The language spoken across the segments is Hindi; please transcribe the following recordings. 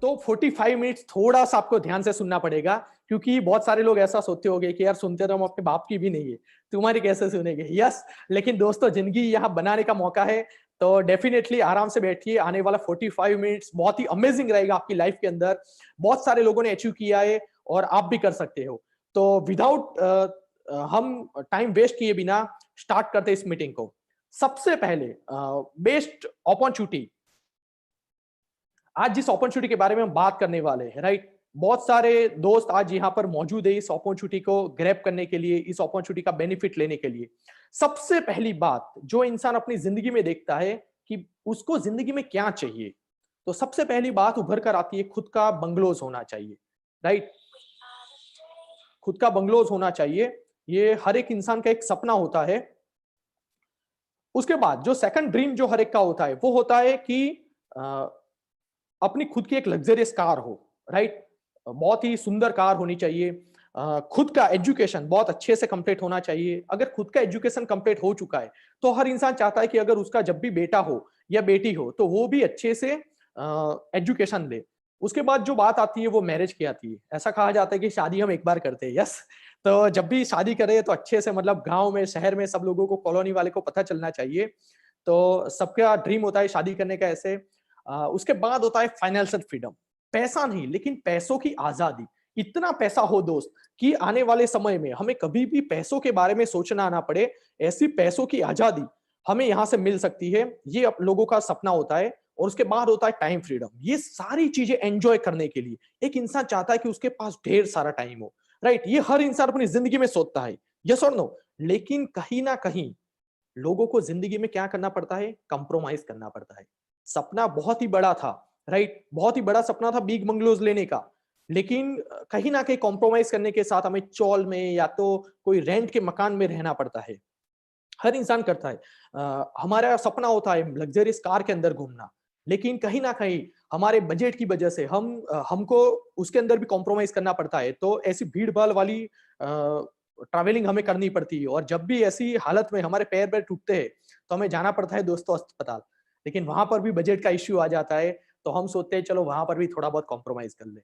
तो 45 मिनट्स थोड़ा सा आपको ध्यान से सुनना पड़ेगा, क्योंकि बहुत सारे लोग ऐसा सोचते होंगे कि यार सुनते तो हम अपने बाप की भी नहीं है, तुम्हारी कैसे सुनेंगे। यस, लेकिन दोस्तों जिंदगी यहाँ बनाने का मौका है, तो डेफिनेटली आराम से बैठिए। आने वाला 45 मिनट्स बहुत ही अमेजिंग रहेगा आपकी लाइफ के अंदर। बहुत सारे लोगों ने अचीव किया है और आप भी कर सकते हो। तो विदाउट हम टाइम वेस्ट किए बिना स्टार्ट करते इस मीटिंग को। सबसे पहले बेस्ट अपॉर्चुनिटी, आज जिस अपॉर्चुनिटी के बारे में हम बात करने वाले हैं, राइट, बहुत सारे दोस्त आज यहाँ पर मौजूद है इस अपॉर्चुनिटी को ग्रैब करने के लिए, इस अपॉर्चुनिटी का बेनिफिट लेने के लिए। सबसे पहली बात जो इंसान अपनी जिंदगी में देखता है कि उसको जिंदगी में क्या चाहिए, तो सबसे पहली बात उभर कर आती है खुद का बंगलोज होना चाहिए, राइट। खुद का बंगलोज होना चाहिए, ये हर एक इंसान का एक सपना होता है। उसके बाद जो सेकंड ड्रीम जो हर एक का होता है वो होता है कि अपनी खुद की एक लग्जरियस कार हो, राइट। बहुत ही सुंदर कार होनी चाहिए। खुद का एजुकेशन बहुत अच्छे से कंप्लीट होना चाहिए। अगर खुद का एजुकेशन कंप्लीट हो चुका है तो हर इंसान चाहता है कि अगर उसका जब भी बेटा हो या बेटी हो तो वो भी अच्छे से एजुकेशन ले। उसके बाद जो बात आती है वो मैरिज की आती है। ऐसा कहा जाता है कि शादी हम एक बार करते हैं, यस। तो जब भी शादी करें तो अच्छे से, मतलब गांव में, शहर में सब लोगों को, कॉलोनी वाले को पता चलना चाहिए। तो सबका ड्रीम होता है शादी करने का ऐसे। उसके बाद होता है फाइनेंशियल फ्रीडम। पैसा नहीं, लेकिन पैसों की आजादी। इतना पैसा हो दोस्त कि आने वाले समय में हमें कभी भी पैसों के बारे में सोचना ना पड़े। ऐसी पैसों की आजादी हमें यहां से मिल सकती है, ये लोगों का सपना होता है। और उसके बाद होता है टाइम फ्रीडम। ये सारी चीजें एंजॉय करने के लिए एक इंसान चाहता है कि उसके पास ढेर सारा टाइम हो, राइट। ये हर इंसान अपनी जिंदगी में सोचता है, यस और नो। लेकिन कहीं ना कहीं लोगों को जिंदगी में क्या करना पड़ता है, कंप्रोमाइज करना पड़ता है। सपना बहुत ही बड़ा था, राइट, बहुत ही बड़ा सपना था बिग बंगलोज लेने का। लेकिन कहीं ना कहीं कॉम्प्रोमाइज करने के साथ हमें चौल में या तो कोई रेंट के मकान में रहना पड़ता है। हर इंसान करता है। हमारा सपना होता है लग्जरियस कार के अंदर घूमना, लेकिन कहीं ना कहीं हमारे बजट की वजह से हमको उसके अंदर भी कॉम्प्रोमाइज करना पड़ता है। तो ऐसी भीड़ भाड़ वाली ट्रैवलिंग हमें करनी पड़ती है। और जब भी ऐसी हालत में हमारे पैर पैर टूटते हैं तो हमें जाना पड़ता है दोस्तों अस्पताल। लेकिन वहां पर भी बजट का इश्यू आ जाता है, तो हम सोचते हैं चलो वहां पर भी थोड़ा बहुत कॉम्प्रोमाइज कर ले।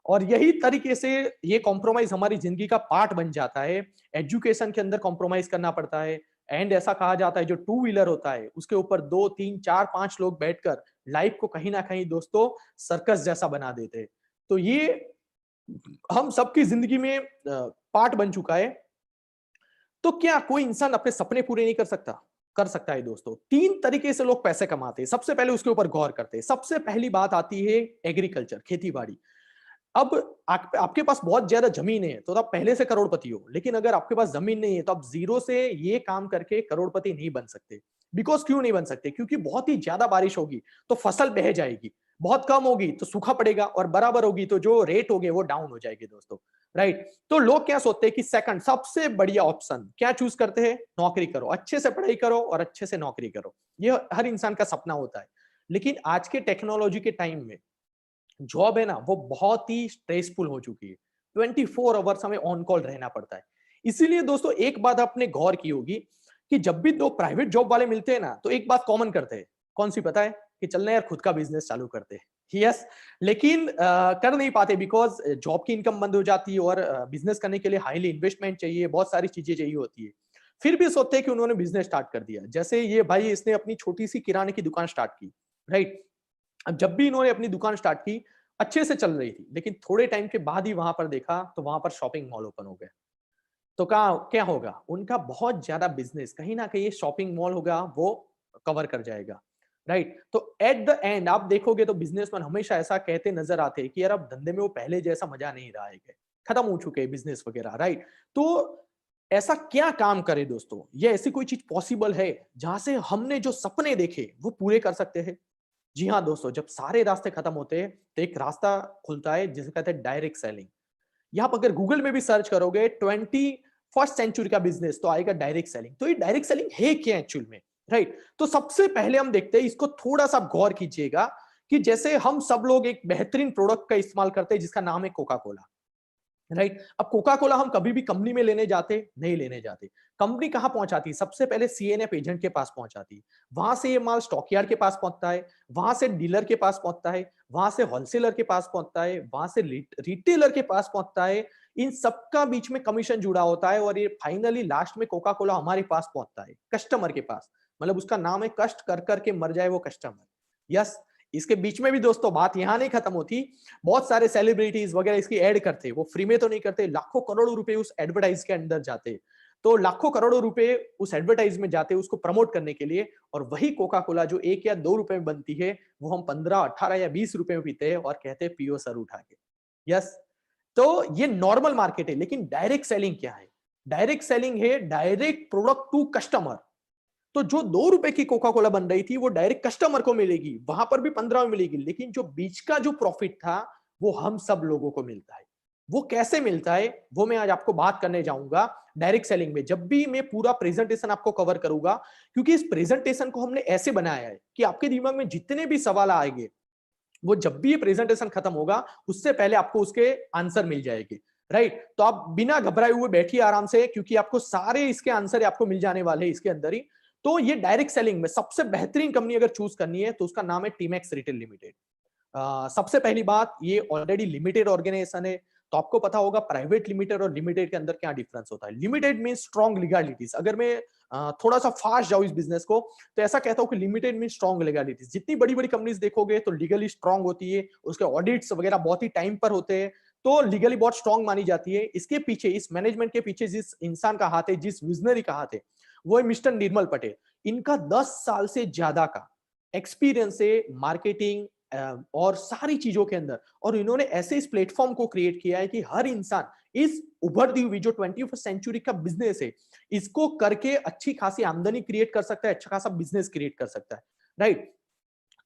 और यही तरीके से ये कॉम्प्रोमाइज हमारी जिंदगी का पार्ट बन जाता है। एजुकेशन के अंदर कॉम्प्रोमाइज करना पड़ता है। एंड ऐसा कहा जाता है जो टू व्हीलर होता है उसके ऊपर 2 3 4 5 लोग बैठकर लाइफ को कहीं ना कहीं दोस्तों सर्कस जैसा बना देते हैं। तो ये हम सबकी जिंदगी में पार्ट बन चुका है। तो क्या कोई इंसान अपने सपने पूरे नहीं कर सकता? कर सकता है दोस्तों। 3 तरीके से लोग पैसे कमाते हैं। सबसे पहले उसके ऊपर गौर करते हैं। सबसे पहली बात आती है एग्रीकल्चर, खेती बाड़ी। अब आपके पास बहुत ज्यादा जमीन है तो आप पहले से करोड़पति हो, लेकिन अगर आपके पास जमीन नहीं है तो आप जीरो से ये काम करके करोड़पति नहीं बन सकते। बिकॉज क्यों नहीं बन सकते? क्योंकि बहुत ही ज्यादा बारिश होगी तो फसल बह जाएगी, बहुत कम होगी तो सूखा पड़ेगा, और बराबर होगी तो जो रेट होगे वो डाउन हो जाएगी दोस्तों, राइट। तो लोग क्या सोचते हैं कि सेकंड सबसे बढ़िया ऑप्शन क्या चूज करते हैं? नौकरी करो, अच्छे से पढ़ाई करो और अच्छे से नौकरी करो। ये हर इंसान का सपना होता है। लेकिन आज के टेक्नोलॉजी के टाइम में जॉब है ना वो बहुत ही स्ट्रेसफुल हो चुकी है। 24 आवर्स हमें ऑन कॉल रहना पड़ता है। इसीलिए दोस्तों एक बात आपने गौर की होगी कि जब भी दो प्राइवेट जॉब वाले मिलते हैं ना तो एक बात कॉमन करते हैं। कौन सी पता है? कि चलना यार खुद का बिजनेस चालू करते हैं। यस, लेकिन कर नहीं पाते बिकॉज जॉब की इनकम बंद हो जाती है और बिजनेस करने के लिए हाईली इन्वेस्टमेंट चाहिए, बहुत सारी चीजें चाहिए होती है। फिर भी सोचते हैं कि उन्होंने बिजनेस स्टार्ट कर दिया। जैसे ये भाई, इसने अपनी छोटी सी किराने की दुकान स्टार्ट की, राइट। अब जब भी इन्होंने अपनी दुकान स्टार्ट की अच्छे से चल रही थी, लेकिन थोड़े टाइम के बाद ही वहां पर देखा तो वहां पर शॉपिंग मॉल ओपन हो गए। तो कहा क्या होगा? उनका बहुत ज्यादा बिजनेस कहीं ना कहीं शॉपिंग मॉल होगा वो कवर कर जाएगा, राइट। तो एट द एंड आप देखोगे तो बिजनेसमैन हमेशा ऐसा कहते नजर आते हैं कि यार अब धंधे में वो पहले जैसा मजा नहीं रहा है, खत्म हो चुके हैं बिजनेस वगैरह, राइट। तो ऐसा क्या काम करे दोस्तों, ये ऐसी कोई चीज पॉसिबल है जहां से हमने जो सपने देखे वो पूरे कर सकते हैं? जी हाँ दोस्तों, जब सारे रास्ते खत्म होते हैं तो एक रास्ता खुलता है जिसे कहते हैं डायरेक्ट सेलिंग। यहाँ पर अगर गूगल में भी सर्च करोगे 21st सेंचुरी का बिजनेस तो आएगा डायरेक्ट सेलिंग। तो ये डायरेक्ट सेलिंग है क्या एक्चुअल में, राइट। तो सबसे पहले हम देखते हैं, इसको थोड़ा सा गौर कीजिएगा कि जैसे हम सब लोग एक बेहतरीन प्रोडक्ट का इस्तेमाल करते हैं जिसका नाम है कोका कोला। राइट। अब कोका कोला हम कभी भी कंपनी में लेने जाते नहीं लेने जाते। कंपनी कहां पहुंचाती, सबसे पहले सीएनएफ एजेंट के पास पहुंचाती, वहां से ये माल स्टॉकयार्ड के पास पहुंचता है, वहां से डीलर के पास पहुंचता है, वहां से होलसेलर के पास पहुंचता है, वहां से रिटेलर के पास पहुंचता है। इन सबका बीच में कमीशन जुड़ा होता है और ये फाइनली लास्ट में कोका कोला हमारे पास पहुंचता है, कस्टमर के पास। मतलब उसका नाम है कष्ट कर करके मर जाए वो कस्टमर। यस। इसके बीच में भी दोस्तों बात यहां नहीं खत्म होती। बहुत सारे सेलिब्रिटीज वगैरह इसकी ऐड करते, वो फ्री में तो नहीं करते, लाखों करोड़ों रुपए उस एडवर्टाइज के अंदर जाते। तो लाखों करोड़ों रुपए उस एडवर्टाइज में जाते उसको प्रमोट करने के लिए, और वही कोका कोला जो 1 या 2 रुपए में बनती है, वो हम 15, 18 या 20 रुपए में पीते हैं और कहते हैं पियो सर उठा के। यस। तो ये नॉर्मल मार्केट है, लेकिन डायरेक्ट सेलिंग क्या है? डायरेक्ट सेलिंग है डायरेक्ट प्रोडक्ट टू कस्टमर। तो जो 2 रुपए की कोका कोला बन रही थी वो डायरेक्ट कस्टमर को मिलेगी, वहां पर भी 15 में मिलेगी, लेकिन जो बीच का जो प्रॉफिट था वो हम सब लोगों को मिलता है। वो कैसे मिलता है वो मैं आज आपको बात करने जाऊंगा डायरेक्ट सेलिंग में, जब भी मैं पूरा प्रेजेंटेशन आपको कवर करूंगा। क्योंकि इस प्रेजेंटेशन को हमने ऐसे बनाया है कि आपके दिमाग में जितने भी सवाल आएंगे, वो जब भी ये प्रेजेंटेशन खत्म होगा उससे पहले आपको उसके आंसर मिल जाएंगे। राइट। तो आप बिना घबराए हुए बैठिए आराम से, क्योंकि आपको सारे इसके आंसर आपको मिल जाने वाले हैं इसके अंदर ही। तो ये डायरेक्ट सेलिंग में सबसे बेहतरीन कंपनी अगर चूज करनी है तो उसका नाम है टीमैक्स रिटेल लिमिटेड। सबसे पहली बात, ये ऑलरेडी लिमिटेड ऑर्गेनाइजेशन है। तो आपको पता होगा प्राइवेट लिमिटेड और लिमिटेड के अंदर क्या डिफरेंस होता है। Limited mean strong legalities. अगर मैं थोड़ा सा फास्ट जाऊं इस बिजनेस को, तो ऐसा कहता हूं कि लिमिटेड मीन स्ट्रॉन्ग लीगलिटीज। जितनी बड़ी बड़ी कंपनीज देखोगे तो लीगली स्ट्रॉन्ग होती है, उसके ऑडिट्स वगैरह बहुत ही टाइम पर होते हैं, तो लीगली बहुत स्ट्रॉन्ग मानी जाती है। इसके पीछे, इस मैनेजमेंट के पीछे जिस इंसान का हाथ है, जिस विजनरी का हाथ है, वो है मिस्टर निर्मल पटेल। इनका 10 साल से ज्यादा का एक्सपीरियंस है मार्केटिंग और सारी चीजों के अंदर। और इन्होंने ऐसे इस प्लेटफॉर्म को क्रिएट किया है कि हर इंसान इस उभरती हुई जो 21st सेंचुरी का बिजनेस है, इसको करके अच्छी खासी आमदनी क्रिएट कर सकता है, अच्छा खासा बिजनेस क्रिएट कर सकता है। राइट।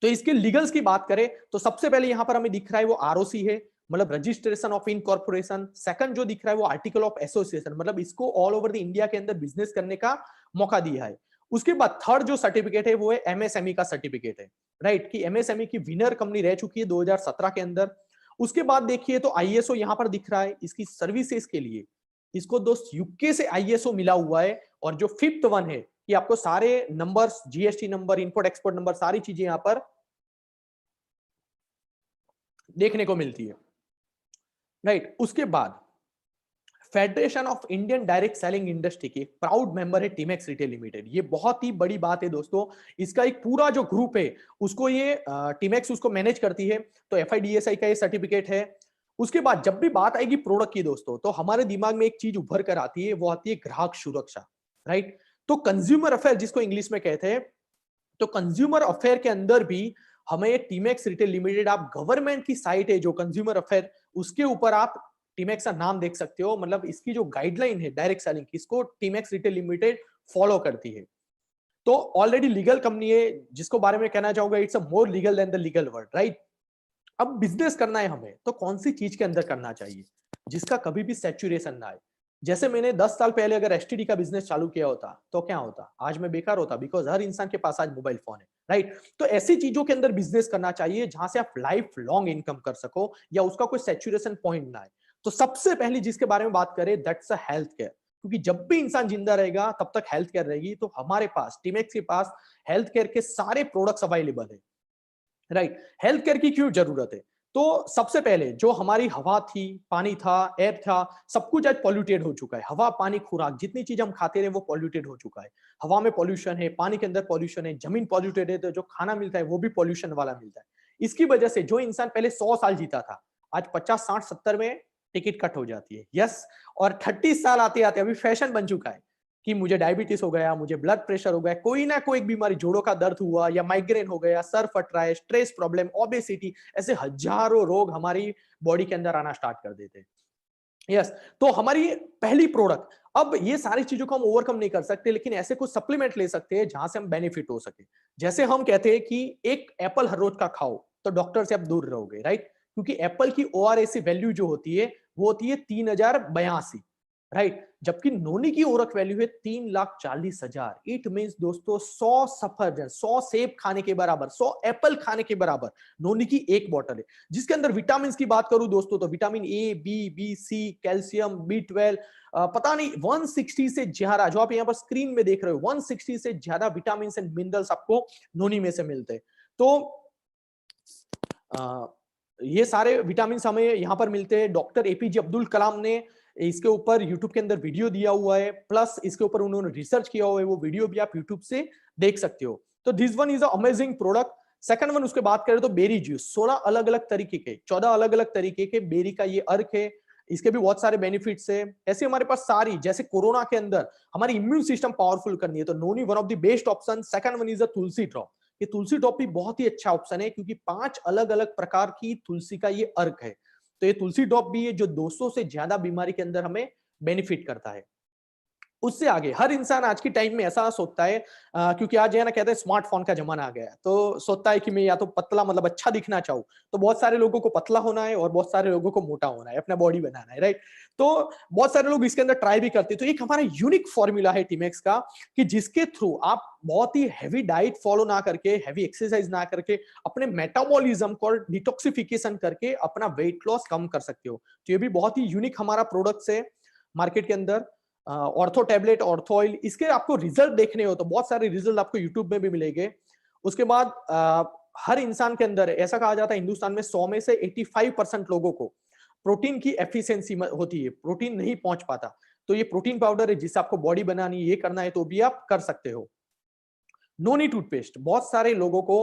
तो इसके लीगल्स की बात करें तो सबसे पहले यहां पर हमें दिख रहा है वो आरओसी है, मतलब रजिस्ट्रेशन ऑफ इनकॉर्पोरेशन। सेकंड जो दिख रहा है वो आर्टिकल ऑफ एसोसिएशन, मतलब इसको ऑल ओवर द इंडिया के अंदर बिजनेस करने का मौका दिया है। उसके बाद थर्ड जो सर्टिफिकेट है वो है एमएसएमई का सर्टिफिकेट है। राइट, कि एमएसएमई की विनर कंपनी रह चुकी है 2017 के अंदर। उसके बाद देखिए तो आईएसओ यहां पर दिख रहा है इसकी सर्विसेज के लिए। इसको दोस्त यूके से आईएसओ मिला हुआ है। और जो फिफ्थ वन है कि आपको सारे numbers, GST number, import export number, सारी चीजें यहां पर देखने को मिलती है। राइट। उसके बाद federation of Indian direct selling industry की एक प्राउड मेंबर है टीमैक्स रिटेल लिमिटेड। ये बहुत ही बड़ी बात है दोस्तों। इसका एक पूरा जो ग्रुप है उसको ये टीमैक्स उसको मैनेज करती है। तो एफआईडीएसआई का ये सर्टिफिकेट है। उसके बाद जब भी बात आएगी प्रोडक्ट की दोस्तों, तो हमारे दिमाग में एक चीज उभर कर आती है, वो आती है ग्राहक सुरक्षा। राइट। तो कंज्यूमर अफेयर जिसको इंग्लिश में कहते हैं, तो कंज्यूमर अफेयर के अंदर भी हमें टीमैक्स रिटेल लिमिटेड, आप गवर्नमेंट की साइट है जो कंज्यूमर अफेयर, उसके ऊपर आप टीमैक्स का नाम देख सकते हो। मतलब इसकी जो गाइडलाइन है डायरेक्ट सेलिंग की, इसको टीमैक्स रिटेल लिमिटेड फॉलो करती है। तो ऑलरेडी लीगल कंपनी है, जिसको बारे में कहना चाहूंगा it's a more legal than the legal word. Right. अब बिजनेस करना है हमें तो कौन सी चीज के अंदर करना चाहिए जिसका कभी भी सैचुरेशन ना आए। जैसे मैंने 10 साल पहले अगर एसटीडी का बिजनेस चालू किया होता तो क्या होता, आज मैं बेकार होता, बिकॉज हर इंसान के पास आज मोबाइल फोन है। राइट। तो ऐसी चीजों के अंदर बिजनेस करना चाहिए जहां से आप लाइफ लॉन्ग इनकम कर सको या उसका कोई सैचुरेशन पॉइंट ना आए। तो सबसे पहले जिसके बारे में बात करें दैट्स अ हेल्थ केयर। क्योंकि जब भी इंसान जिंदा रहेगा तब तक हेल्थ केयर रहेगी। तो हमारे पास टीमैक्स के पास हेल्थ केयर के सारे प्रोडक्ट्स अवेलेबल है। राइट। हेल्थ केयर की क्यों जरूरत है? तो सबसे पहले जो हमारी हवा थी, पानी था, एयर था, सब कुछ आज पॉल्यूटेड हो चुका है। हवा, पानी, खुराक, जितनी चीज हम खाते रहे वो पॉल्यूटेड हो चुका है। हवा में पॉल्यूशन है, पानी के अंदर पॉल्यूशन है, जमीन पॉल्यूटेड है, तो जो खाना मिलता है वो भी पॉल्यूशन वाला मिलता है। इसकी वजह से जो इंसान पहले 100 साल जीता था, आज 50, 60, 70 में टिकट कट हो जाती है। यस। और 30 साल आते आते अभी फैशन बन चुका है कि मुझे डायबिटीज हो गया, मुझे ब्लड प्रेशर हो गया, कोई ना कोई एक बीमारी, जोड़ों का दर्द हुआ या माइग्रेन हो गया, सर फट रहा है, स्ट्रेस प्रॉब्लम, ओबेसिटी, ऐसे हजारों रोग हमारी बॉडी के अंदर आना स्टार्ट कर देते हैं। यस। तो हमारी पहली प्रोडक्ट, अब ये सारी चीजों को हम ओवरकम नहीं कर सकते, लेकिन ऐसे कुछ सप्लीमेंट ले सकते हैं जहां से हम बेनिफिट हो सके। जैसे हम कहते हैं कि एक एप्पल हर रोज का खाओ तो डॉक्टर से आप दूर रहोगे। राइट। क्योंकि एप्पल की ओआरएसी वैल्यू जो होती है वो होती है 3082। राइट। जबकि नोनी की ओरक वैल्यू है 3,40,000। इट मींस दोस्तों 100 सफरजन, 100 सेब खाने के बराबर, 100 एप्पल खाने के बराबर नोनी की एक बॉटल है। जिसके अंदर विटामिन की बात करूं दोस्तों तो vitamin A, B, C, calcium, B12, पता नहीं 160 से ज्यादा, जो आप यहाँ पर स्क्रीन में देख रहे हो 160 से ज्यादा विटामिन एंड मिनरल्स आपको नोनी में से मिलते हैं। तो ये सारे विटामिन हमें यहाँ पर मिलते हैं। डॉक्टर एपीजे अब्दुल कलाम ने इसके ऊपर यूट्यूब के अंदर वीडियो दिया हुआ है, प्लस इसके ऊपर उन्होंने रिसर्च किया हुआ है, वो वीडियो भी आप यूट्यूब से देख सकते हो। तो this one is amazing product. Second one उसके बात करें तो बेरी जूस, 16 अलग अलग तरीके के, 14 अलग अलग तरीके के बेरी का ये अर्क है। इसके भी बहुत सारे बेनिफिट्स है। ऐसे हमारे पास सारी, जैसे कोरोना के अंदर हमारी इम्यून सिस्टम पावरफुल करनी है तो noni one of the best option. Second one is a tulsi drop. ये तुलसी ड्रॉप भी बहुत ही अच्छा ऑप्शन है क्योंकि 5 अलग अलग प्रकार की तुलसी का ये अर्क है। तो ये तुलसी ड्रॉप भी है जो 200 से ज्यादा बीमारी के अंदर हमें बेनिफिट करता है। उससे आगे हर इंसान आज की टाइम में ऐसा सोचता है, क्योंकि आज है ना, कहते हैं स्मार्टफोन का जमाना आ गया है, तो सोचता है कि मैं या तो पतला, मतलब अच्छा दिखना चाहूँ, तो बहुत सारे लोगों को पतला होना है और बहुत सारे लोगों को मोटा होना है, अपना बॉडी बनाना है, राइट। तो बहुत सारे लोग इसके अंदर ट्राई भी करते हैं। तो एक हमारा यूनिक फॉर्मूला है टीमेक्स का कि जिसके थ्रू आप बहुत ही हैवी डाइट फॉलो ना करके, हैवी एक्सरसाइज ना करके, अपने मेटाबॉलिज्म को डिटॉक्सिफिकेशन करके अपना वेट लॉस कम कर सकते हो। तो ये भी बहुत ही यूनिक हमारा प्रोडक्ट्स है मार्केट के अंदर। ऑर्थो टैबलेट, ऑर्थो ऑयल, इसके आपको रिजल्ट देखने हो तो बहुत सारे रिजल्ट आपको यूट्यूब में भी मिलेंगे। उसके बाद हर इंसान के अंदर ऐसा कहा जाता है हिंदुस्तान में 100 में से 85% लोगों को प्रोटीन की एफिशिएंसी होती है, प्रोटीन नहीं पहुंच पाता। तो ये प्रोटीन पाउडर है, जिससे आपको बॉडी बनानी, ये करना है तो भी आप कर सकते हो। नोनी टूथपेस्ट, बहुत सारे लोगों को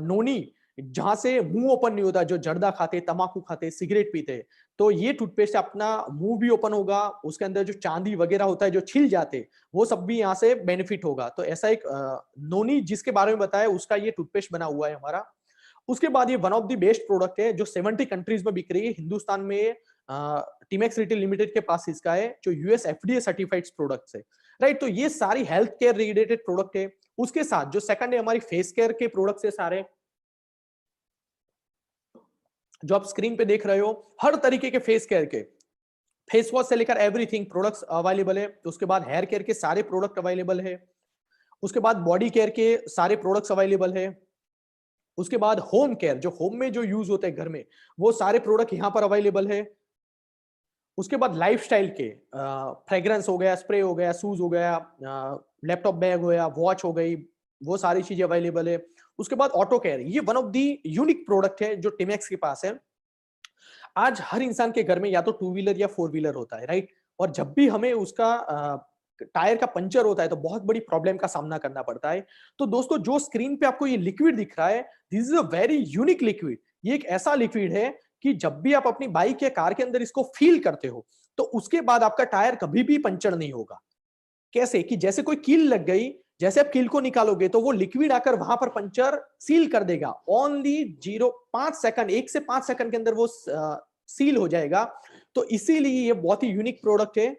नोनी, जहां से मुंह ओपन नहीं होता, जो जर्दा खाते, तंबाकू खाते, सिगरेट पीते, तो ये टूथपेस्ट अपना मुंह भी ओपन होगा, उसके अंदर जो चांदी वगैरह होता है जो छिल जाते, वो सब भी यहाँ से बेनिफिट होगा। तो ऐसा एक नोनी जिसके बारे में बताया, उसका ये टूथपेस्ट बना हुआ है हमारा। उसके बाद ये one of the best product है जो 70 कंट्रीज में बिक रही है। हिंदुस्तान में टीमेक्स रिटेल लिमिटेड के पास इसका है, जो यूएस एफडीए सर्टिफाइड प्रोडक्ट्स है, राइट। तो ये सारी हेल्थ केयर रिलेटेड प्रोडक्ट है। उसके साथ जो सेकंड है हमारी फेस केयर के प्रोडक्ट्स है सारे, जो आप स्क्रीन पे देख रहे हो, हर तरीके के फेस केयर के, फेस वॉश से लेकर एवरीथिंग प्रोडक्ट्स अवेलेबल है। उसके बाद हेयर केयर के सारे प्रोडक्ट अवेलेबल है। उसके बाद बॉडी केयर के सारे प्रोडक्ट्स अवेलेबल है। उसके बाद होम केयर, जो होम में जो यूज होते हैं घर में, वो सारे प्रोडक्ट यहां पर अवेलेबल है। उसके बाद लाइफस्टाइल के फ्रेग्रेंस हो गया, स्प्रे हो गया, शूज हो गया, लैपटॉप बैग हो गया, वॉच हो गई, वो सारी चीजें अवेलेबल है। उसके बाद ऑटो केयर, ये one of the unique product है जो टिमेक्स के पास है। आज हर इंसान के घर में या तो 2 व्हीलर या 4 व्हीलर होता है, राइट। और जब भी हमें उसका टायर का पंचर होता है तो बहुत बड़ी प्रॉब्लम का सामना करना पड़ता है। तो दोस्तों जो स्क्रीन पे आपको ये लिक्विड दिख रहा है, this is a very unique liquid. ये एक ऐसा लिक्विड है कि जब भी आप अपनी बाइक या कार के अंदर इसको फील करते हो तो उसके बाद आपका टायर कभी भी पंचर नहीं होगा। कैसे कि जैसे कोई कील लग गई, जैसे आप कील को निकालोगे तो वो लिक्विड आकर वहां पर पंचर सील कर देगा। ओनली 0.5 सेकंड, 1 से 5 सेकंड के अंदर वो सील हो जाएगा। तो इसीलिए ये बहुत ही यूनिक प्रोडक्ट है।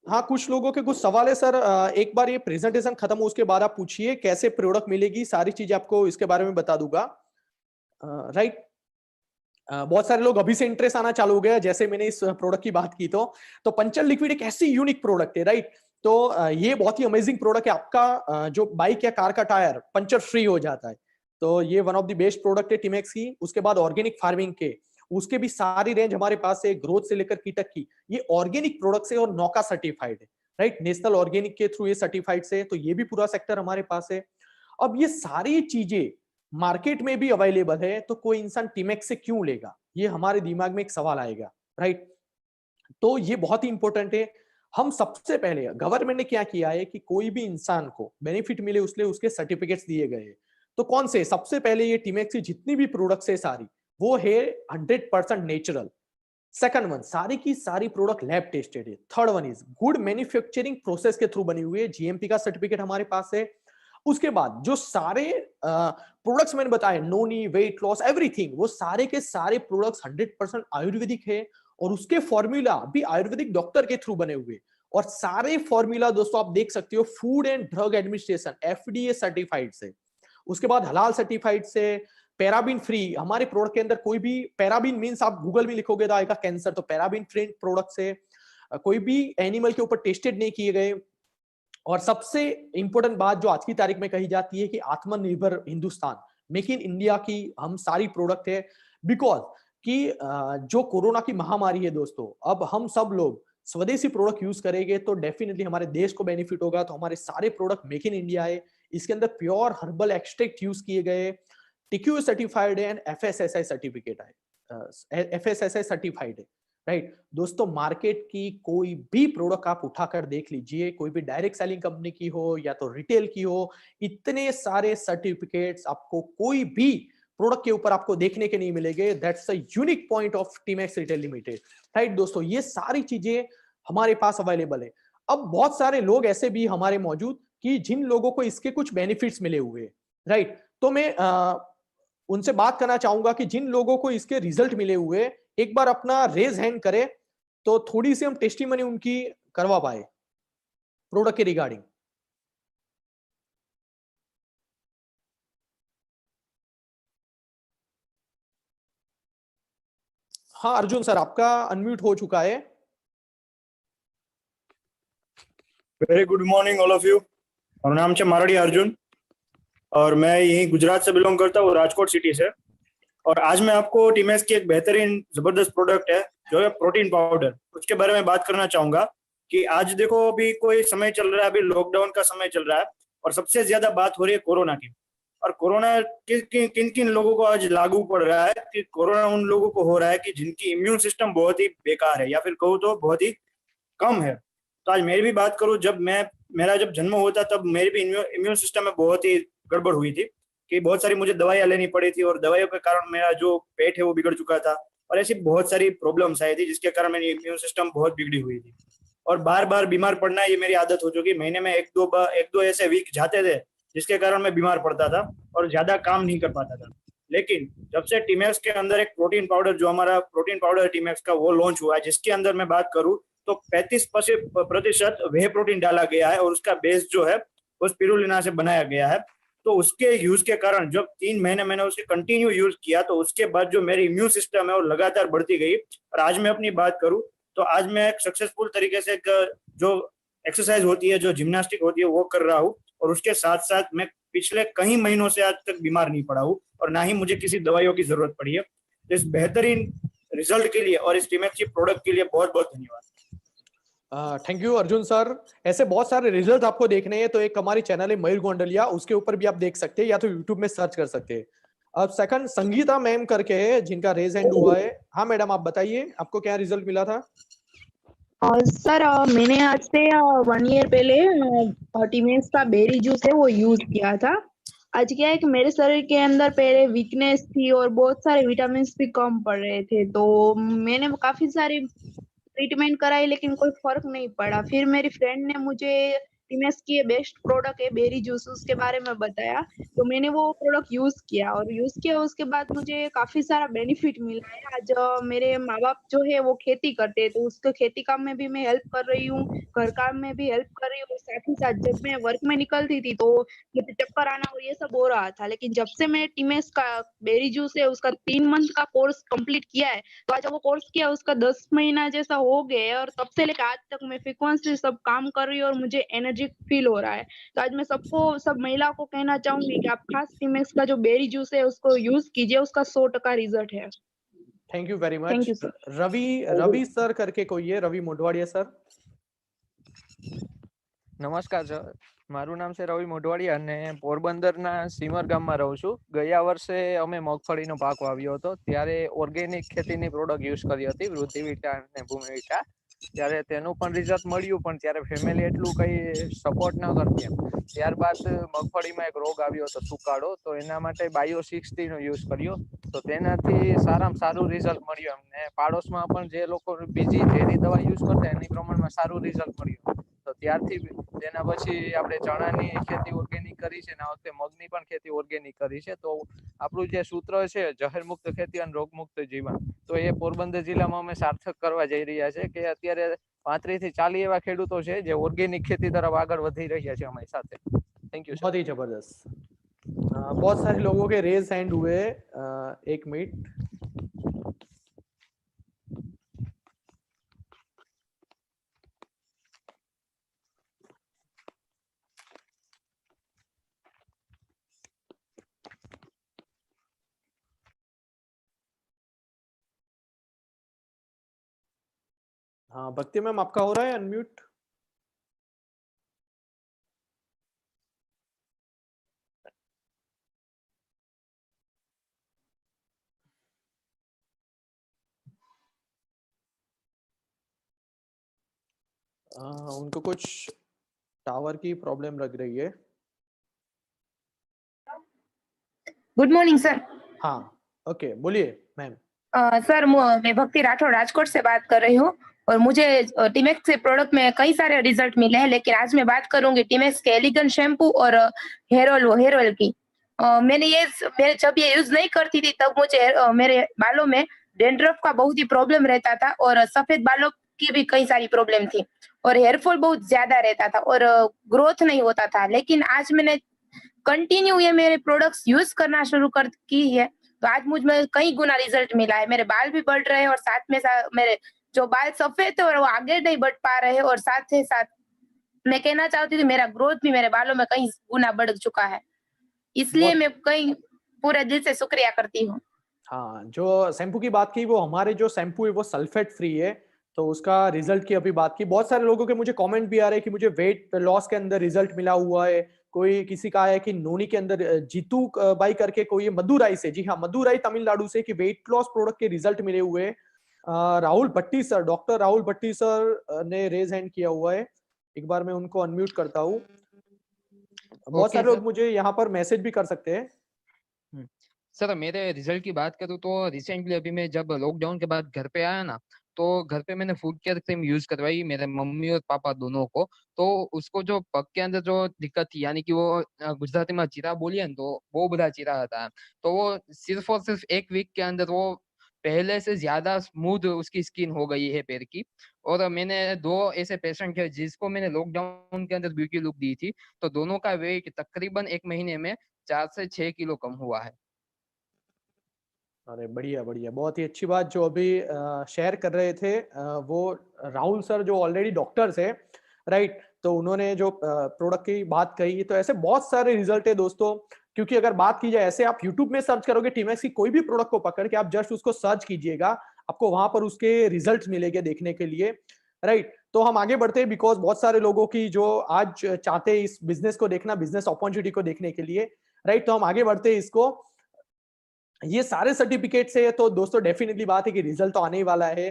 हाँ, कुछ लोगों के कुछ सवाल है सर। एक बार ये प्रेजेंटेशन खत्म हो उसके बाद आप पूछिए कैसे प्रोडक्ट मिलेगी, सारी चीजें आपको इसके बारे में बता दूंगा, राइट। बहुत सारे लोग अभी से इंटरेस्ट आना चालू हो गया जैसे मैंने इस प्रोडक्ट की बात की। तो पंचर लिक्विड एक ऐसी यूनिक प्रोडक्ट है, राइट। तो ये बहुत ही अमेजिंग प्रोडक्ट है। आपका जो बाइक या कार का टायर पंचर फ्री हो जाता है। तो ये one of the best product है टिमेक्स की। उसके बाद ऑर्गेनिक फार्मिंग के, उसके भी सारी रेंज हमारे पास है, ग्रोथ से लेकर कीटक की। ये ऑर्गेनिक प्रोडक्ट्स है और नौका सर्टिफाइड है, राइट। नेशनल ऑर्गेनिक के थ्रू ये सर्टिफाइड है, तो ये भी पूरा सेक्टर हमारे पास है। अब ये सारी चीजें मार्केट में भी अवेलेबल है तो कोई इंसान टिमेक्स से क्यों लेगा, ये हमारे दिमाग में एक सवाल आएगा, राइट। तो ये बहुत ही इंपॉर्टेंट है। हम सबसे पहले, गवर्नमेंट ने क्या किया है कि कोई भी इंसान को बेनिफिट मिले उसलिए उसके सर्टिफिकेट्स दिए गए हैं। तो कौन से, सबसे पहले ये टिमेक्स की जितनी भी प्रोडक्ट्स है सारी, वो है 100% नेचुरल। सेकंड वन, सारी की सारी प्रोडक्ट लैब टेस्टेड है। Third one is good manufacturing process के थ्रू बनी हुई है, जीएमपी का सर्टिफिकेट हमारे पास है। उसके बाद जो सारे प्रोडक्ट्स मैंने बताए, नोनी, वेट लॉस, एवरीथिंग, वो सारे के सारे प्रोडक्ट्स 100% आयुर्वेदिक है और उसके फॉर्मूला भी आयुर्वेदिक डॉक्टर के थ्रू बने हुए। और सारे फॉर्मूला दोस्तों आप देख सकते हो food and drug administration, FDA certified से। उसके बाद हलाल सर्टिफाइड से, पैराबिन फ्री हमारे प्रोडक्ट के अंदर कोई भी, पैराबिन मींस आप गूगल में लिखोगे तो आएगा कैंसर, तो पैराबिन फ्री प्रोडक्ट से कोई भी एनिमल के ऊपर टेस्टेड नहीं किए गए। और सबसे इंपॉर्टेंट बात जो आज की तारीख में कही जाती है कि आत्मनिर्भर हिंदुस्तान, मेक इन इंडिया की हम सारी प्रोडक्ट है। बिकॉज कि जो कोरोना की महामारी है दोस्तों, अब हम सब लोग स्वदेशी प्रोडक्ट यूज करेंगे तो डेफिनेटली हमारे देश को बेनिफिट होगा। तो हमारे सारे प्रोडक्ट मेक इन इंडिया है, इसके अंदर प्योर हर्बल एक्सट्रैक्ट यूज किए गए, टीक्यू सर्टिफाइड है एंड एफएसएसआई सर्टिफिकेट है, एफएसएसआई सर्टिफाइड है, राइट दोस्तों। मार्केट की कोई भी प्रोडक्ट आप उठाकर देख लीजिए, कोई भी डायरेक्ट सेलिंग कंपनी की हो या तो रिटेल की हो, इतने सारे सर्टिफिकेट्स आपको कोई भी प्रोडक्ट के ऊपर आपको देखने के नहीं मिलेंगे। That's a unique point of TMAX retail limited, right दोस्तों। ये सारी चीजें हमारे पास अवेलेबल है। अब बहुत सारे लोग ऐसे भी हमारे मौजूद कि जिन लोगों को इसके कुछ बेनिफिट्स मिले हुए, राइट। तो मैं उनसे बात करना चाहूंगा कि जिन लोगों को इसके रिजल्ट मिले हुए, एक बार अपना रेज हैंड करे तो थोड़ी सी हम टेस्टिमनी उनकी करवा पाए प्रोडक्ट के रिगार्डिंग। हाँ अर्जुन सर, आपका अनम्यूट हो चुका है। Very good morning all of you. और नाम है मारडिया अर्जुन और मैं यही गुजरात से बिलोंग करता हूँ, राजकोट सिटी से। और आज मैं आपको टीमैक्स की एक बेहतरीन जबरदस्त प्रोडक्ट है जो है प्रोटीन पाउडर, उसके बारे में बात करना चाहूंगा। कि आज देखो अभी कोई समय चल रहा है, अभी लॉकडाउन का समय चल रहा है और सबसे ज्यादा बात हो रही है कोरोना की। और कोरोना किन किन लोगों को आज लागू पड़ रहा है कि कोरोना उन लोगों को हो रहा है कि जिनकी इम्यून सिस्टम बहुत ही बेकार है या फिर कहूँ तो बहुत ही कम है। तो आज मेरी भी बात करूं, जब मेरा जब जन्म हुआ था तब मेरी भी इम्यून सिस्टम में बहुत ही गड़बड़ हुई थी कि बहुत सारी मुझे दवाइयां लेनी पड़ी थी और दवाइयों के कारण मेरा जो पेट है वो बिगड़ चुका था और ऐसी बहुत सारी प्रॉब्लम्स आई थी जिसके कारण मेरी इम्यून सिस्टम बहुत बिगड़ी हुई थी। और बार बार बीमार पड़ना ये मेरी आदत हो चुकी। महीने में एक दो ऐसे वीक जाते थे जिसके कारण मैं बीमार पड़ता था और ज्यादा काम नहीं कर पाता था। लेकिन जब से टीमैक्स के अंदर एक प्रोटीन पाउडर, जो हमारा प्रोटीन पाउडर है टीमैक्स का, वो लॉन्च हुआ है, जिसके अंदर मैं बात करूं तो 35% वे प्रोटीन डाला गया है और उसका बेस जो है वो स्पिरुलिना से बनाया गया है। तो उसके यूज के कारण जब 3 महीने मैंने उसके कंटिन्यू यूज किया तो उसके बाद जो मेरी इम्यून सिस्टम है वो लगातार बढ़ती गई। और आज मैं अपनी बात करूं तो आज मैं एक सक्सेसफुल तरीके से जो एक्सरसाइज होती है, जो जिम्नास्टिक होती है, वो कर रहा हूँ। और उसके साथ साथ मैं पिछले कई महीनों से आज तक बीमार नहीं पड़ा हूँ और ना ही मुझे किसी दवाइयों की जरूरत पड़ी है। इस बेहतरीन रिजल्ट के लिए और इस टीमैक्स की प्रोडक्ट के लिए बहुत बहुत धन्यवाद। Thank you Arjun sir. ऐसे बहुत सारे रिजल्ट आपको देखने हैं तो एक हमारी चैनल है मयूर गोंडलिया, उसके ऊपर भी आप देख सकते हैं या तो यूट्यूब में सर्च कर सकते हैं। अब सेकंड संगीता मैम करके है जिनका रेज हैंड हुआ है। हाँ मैडम, आप बताइए आपको क्या रिजल्ट मिला था? सर मैंने आज से 1 ईयर पहले टीमैक्स का बेरी जूस है वो यूज किया था। आज क्या है कि मेरे शरीर के अंदर पहले वीकनेस थी और बहुत सारे विटामिन भी कम पड़ रहे थे, तो मैंने काफी सारी ट्रीटमेंट कराई लेकिन कोई फर्क नहीं पड़ा। फिर मेरी फ्रेंड ने मुझे टीमैक्स की बेस्ट प्रोडक्ट है बेरी जूस, उसके बारे में बताया, तो मैंने वो प्रोडक्ट यूज किया और यूज किया उसके बाद मुझे काफी सारा बेनिफिट मिला है। आज मेरे माँ बाप जो है वो खेती करते हैं तो उसके खेती काम में भी मैं हेल्प कर रही हूँ, घर काम में भी हेल्प कर रही हूँ। साथ ही साथ जब मैं वर्क में निकलती थी तो मुझे चक्कर आना और ये सब हो रहा था, लेकिन जब से मैंने टीमैक्स का बेरी जूस है उसका 3 मंथ का कोर्स कंप्लीट किया है, तो आज वो कोर्स किया उसका 10 महीना जैसा हो गया और तब से लेकर आज तक मैं फ्रीक्वेंटली सब काम कर रही हूँ और मुझे एनर्जी फील हो रहा है। तो आज मैं सब महिला को कहना चाहूंगी कि आप खास टीमैक्स का जो बेरी जूस है उसको यूज कीजिए, उसका 100% रिजल्ट है। Thank you very thank much. You sir. Ravi sir करके कोई है, रवि मोढवाडिया सर। નમસ્કાર સર, મારું નામ છે રવિ મોઢવાડિયા અને પોરબંદરના સીમર ગામમાં રહું છું. ગયા વર્ષે અમે મગફળીનો પાક વાવ્યો હતો ત્યારે ઓર્ગેનિક ખેતીની પ્રોડક્ટ યુઝ કરી હતી, વૃદ્ધિવિટા અને ભૂમિવિટા. ત્યારે તેનું પણ રિઝલ્ટ મળ્યું પણ ત્યારે ફેમિલી એટલું કઈ સપોર્ટ ન કરતી એમ. ત્યારબાદ મગફળીમાં એક રોગ આવ્યો હતો સુકાળો, તો એના માટે બાયો 60નો યુઝ કર્યો તો તેનાથી સારામાં સારું રિઝલ્ટ મળ્યું અમને. પાડોશમાં પણ જે લોકો બીજી ઝેરી દવા યુઝ કરતા એની પ્રમાણમાં સારું રિઝલ્ટ મળ્યું. તો ત્યારથી તેના પછી આપણે ચણાની ખેતી ઓર્ગેનિક કરી છે ને આ વખતે મગની પણ ખેતી ઓર્ગેનિક કરી છે. તો આપણું જે સૂત્ર છે જહેર મુક્ત ખેતી અને રોગ મુક્ત જીવન, તો એ પોરબંદર જિલ્લામાં અમે સાર્થક કરવા જઈ રહ્યા છે કે અત્યારે 35 થી 40 એવા ખેડૂતો છે જે ઓર્ગેનિક ખેતી તરફ આગળ વધી રહ્યા છે અમારી સાથે. Thank you. बहुत ही जबरदस्त। बहुत सारे लोगों के रेज हैंड हुए। एक मिनट। हाँ भक्ति मैम, आपका हो रहा है अनम्यूट? उनको कुछ टावर की प्रॉब्लम लग रही है। Good morning sir. हाँ ओके, बोलिए मैम। सर मैं भक्ति राठौड़ राजकोट से बात कर रही हूँ और मुझे टीमेक्स के प्रोडक्ट में कई सारे रिजल्ट मिले हैं, लेकिन आज मैं बात करूंगी टीमेक्स के एलिगन शैम्पू और हेयर ऑयल की। मैं जब ये यूज नहीं करती थी तब मुझे मेरे बालों में डेंड्रफ का बहुत ही प्रॉब्लम रहता था और सफेद बालों की भी कई सारी प्रॉब्लम थी और हेयरफॉल बहुत ज्यादा रहता था और ग्रोथ नहीं होता था। लेकिन आज मैंने कंटिन्यू ये मेरे प्रोडक्ट्स यूज करना शुरू कर की है तो आज मुझ में कई गुना रिजल्ट मिला है। मेरे बाल भी बढ़ रहे हैं और साथ में मेरे जो बाल सफेद थे और वो आगे नहीं बढ़ पा रहे हैं और साथ ही साथ मैं कहना चाहती थी मेरा ग्रोथ भी मेरे बालों में कई गुना बढ़ चुका है, इसलिए मैं कई पूरे दिल से शुक्रिया करती हूँ। हाँ, जो शैम्पू की बात की, वो हमारे जो शैम्पू है वो सल्फेट फ्री है, तो उसका रिजल्ट की अभी बात की। बहुत सारे लोगों के मुझे कमेंट भी आ रहे हैं कि मुझे वेट लॉस के अंदर रिजल्ट मिला हुआ है। कोई किसी का है कि नोनी के अंदर जीतू बाई करके कोई है मदुराई से, जी हाँ मदुराई तमिलनाडु से, कि वेट लॉस प्रोडक्ट के रिजल्ट मिले हुए हैं। राहुल भट्टी सर, डॉक्टर राहुल भट्टी सर ने रेज हैंड किया हुआ है। एक बार मैं उनको अनम्यूट करता हूँ। बहुत सारे लोग मुझे यहाँ पर मैसेज भी कर सकते हैं। सर मेरे रिजल्ट की बात करूँ तो रिसेंटली अभी मैं जब लॉकडाउन के बाद घर पे आया ना, तो घर पे मैंने फूड केयर क्रीम यूज करवाई मेरे मम्मी और पापा दोनों को। तो उसको जो पग के अंदर जो दिक्कत थी, यानी कि वो गुजराती में चीरा बोलिए ना, तो वो बड़ा चीरा था। तो वो सिर्फ और सिर्फ एक वीक के अंदर वो पहले से ज्यादा स्मूथ उसकी स्किन हो गई है पैर की। और मैंने दो ऐसे पेशेंट थे जिसको मैंने लॉकडाउन के अंदर ब्यूटी लुक दी थी, तो दोनों का वेट तकरीबन एक महीने में 4 से 6 किलो कम हुआ है। अरे बढ़िया बढ़िया, बहुत ही अच्छी बात जो अभी शेयर कर रहे थे वो राहुल सर जो ऑलरेडी डॉक्टर्स है, राइट। तो उन्होंने जो प्रोडक्ट की बात कही, तो ऐसे बहुत सारे रिजल्ट है दोस्तों। क्योंकि अगर बात की जाए, ऐसे आप यूट्यूब में सर्च करोगे टीमैक्स की कोई भी प्रोडक्ट को पकड़ के, आप जस्ट उसको सर्च कीजिएगा, आपको वहां पर उसके रिजल्ट मिलेंगे देखने के लिए, राइट। तो हम आगे बढ़ते हैं, बिकॉज बहुत सारे लोगों की जो आज चाहते हैं इस बिजनेस को देखना, बिजनेस अपॉर्चुनिटी को देखने के लिए, राइट। तो हम आगे बढ़ते हैं इसको। ये सारे सर्टिफिकेट से, तो दोस्तों डेफिनेटली बात है कि रिजल्ट तो आने ही वाला है।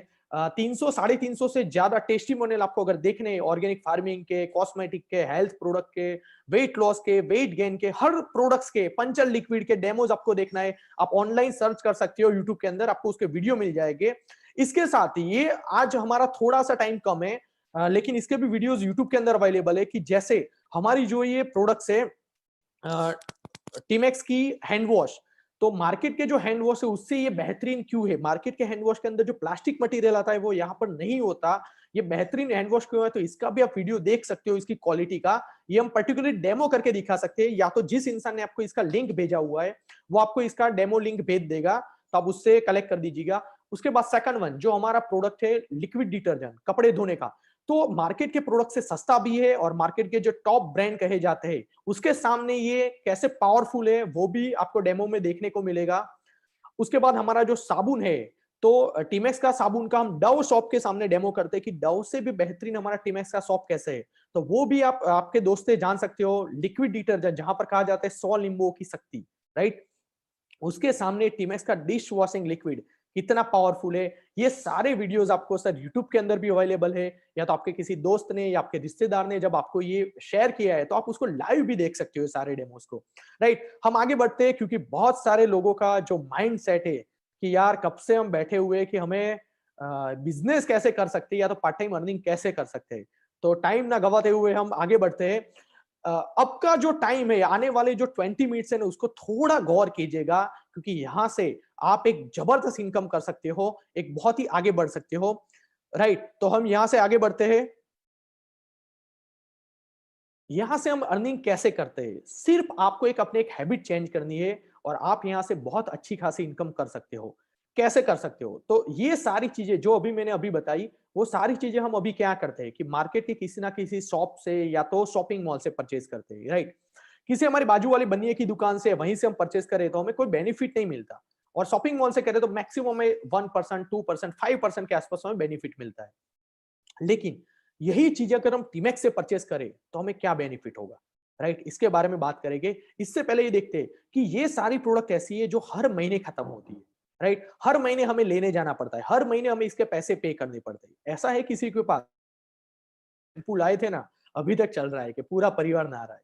300 350 से ज्यादा टेस्टिमोनियल आपको अगर देखने हैं, ऑर्गेनिक फार्मिंग के, कॉस्मेटिक के, हेल्थ प्रोडक्ट के, वेट लॉस के, वेट गेन के, हर प्रोडक्ट्स के, पंचर लिक्विड के डेमोज आपको देखना है, आप ऑनलाइन सर्च कर सकते हो यूट्यूब के अंदर, आपको उसके वीडियो मिल जाएंगे। इसके साथ ये आज हमारा थोड़ा सा टाइम कम है, लेकिन इसके भी वीडियोस यूट्यूब के अंदर अवेलेबल है, कि जैसे हमारी जो ये प्रोडक्ट्स है टीमेक्स की हैंड वॉश, तो मार्केट के जो हैंड वॉश है उससे ये बेहतरीन क्यों है? मार्केट के हैंड वॉश के अंदर जो प्लास्टिक मटेरियल आता है वो यहाँ पर नहीं होता, ये बेहतरीन हैंड वॉश क्यों है? तो इसका भी आप वीडियो देख सकते हो, इसकी क्वालिटी का। ये हम पर्टिकुलरली डेमो करके दिखा सकते हैं, या तो जिस इंसान ने आपको इसका लिंक भेजा हुआ है वो आपको इसका डेमो लिंक भेज देगा, तो आप उससे कलेक्ट कर दीजिएगा। उसके बाद सेकंड वन, जो हमारा प्रोडक्ट है लिक्विड डिटर्जेंट कपड़े धोने का, तो मार्केट के प्रोडक्ट से सस्ता भी है, और मार्केट के जो टॉप ब्रांड कहे जाते हैं उसके सामने ये कैसे पावरफुल है वो भी आपको डेमो में देखने को मिलेगा। उसके बाद हमारा जो साबुन है, तो टीमेक्स का साबुन का हम डव शॉप के सामने डेमो करते हैं कि डव से भी बेहतरीन हमारा टीमेक्स का शॉप कैसे है, तो वो भी आप आपके दोस्त से जान सकते हो। लिक्विड डिटर्जेंट जहां पर कहा जाता है 100 नींबुओं की शक्ति, राइट, उसके सामने टीमेक्स का डिश वॉशिंग लिक्विड कितना पावरफुल है। ये सारे वीडियोस आपको सर यूट्यूब के अंदर भी अवेलेबल है, या तो आपके किसी दोस्त ने या आपके रिश्तेदार ने जब आपको ये शेयर किया है तो आप उसको लाइव भी देख सकते हो सारे डेमोस को, राइट। हम आगे बढ़ते हैं, क्योंकि बहुत सारे लोगों का जो माइंड सेट है कि यार कब से हम बैठे हुए कि हमें बिजनेस कैसे कर सकते हैं या तो पार्ट टाइम अर्निंग कैसे कर सकते हैं। तो टाइम ना गवाते हुए हम आगे बढ़ते हैं। अब का जो टाइम है, आने वाले जो 20 मिनट्स है ना, उसको थोड़ा गौर कीजिएगा, क्योंकि यहां से आप एक जबरदस्त इनकम कर सकते हो, एक बहुत ही आगे बढ़ सकते हो, राइट। तो हम यहां से आगे बढ़ते हैं। यहां से हम अर्निंग कैसे करते हैं? सिर्फ आपको अपने एक हैबिट चेंज करनी है और आप यहां से बहुत अच्छी खासी इनकम कर सकते हो। कैसे कर सकते हो? तो ये सारी चीजें जो अभी मैंने अभी बताई, वो सारी चीजें हम अभी क्या करते हैं कि मार्केट के किसी ना किसी शॉप से या तो शॉपिंग मॉल से परचेज करते हैं, राइट? किसी हमारी बाजू वाली बनिए की दुकान से वहीं से हम परचेज करें तो हमें कोई बेनिफिट नहीं मिलता, और शॉपिंग मॉल से करें तो मैक्सिमम हमें 1%, 2%, 5% के आसपास हमें बेनिफिट मिलता है। लेकिन यही चीज अगर हम टीमेक्स से परचेस करें तो हमें क्या बेनिफिट होगा, राइट? इसके बारे में बात करेंगे। इससे पहले ये देखते हैं कि ये सारी प्रोडक्ट ऐसी है जो हर महीने खत्म होती है, राइट? हर महीने हमें लेने जाना पड़ता है, हर महीने हमें इसके पैसे पे करने पड़ते हैं। ऐसा है किसी के पास शैम्पू लाए थे ना, अभी तक चल रहा है कि पूरा परिवार नहा रहा है?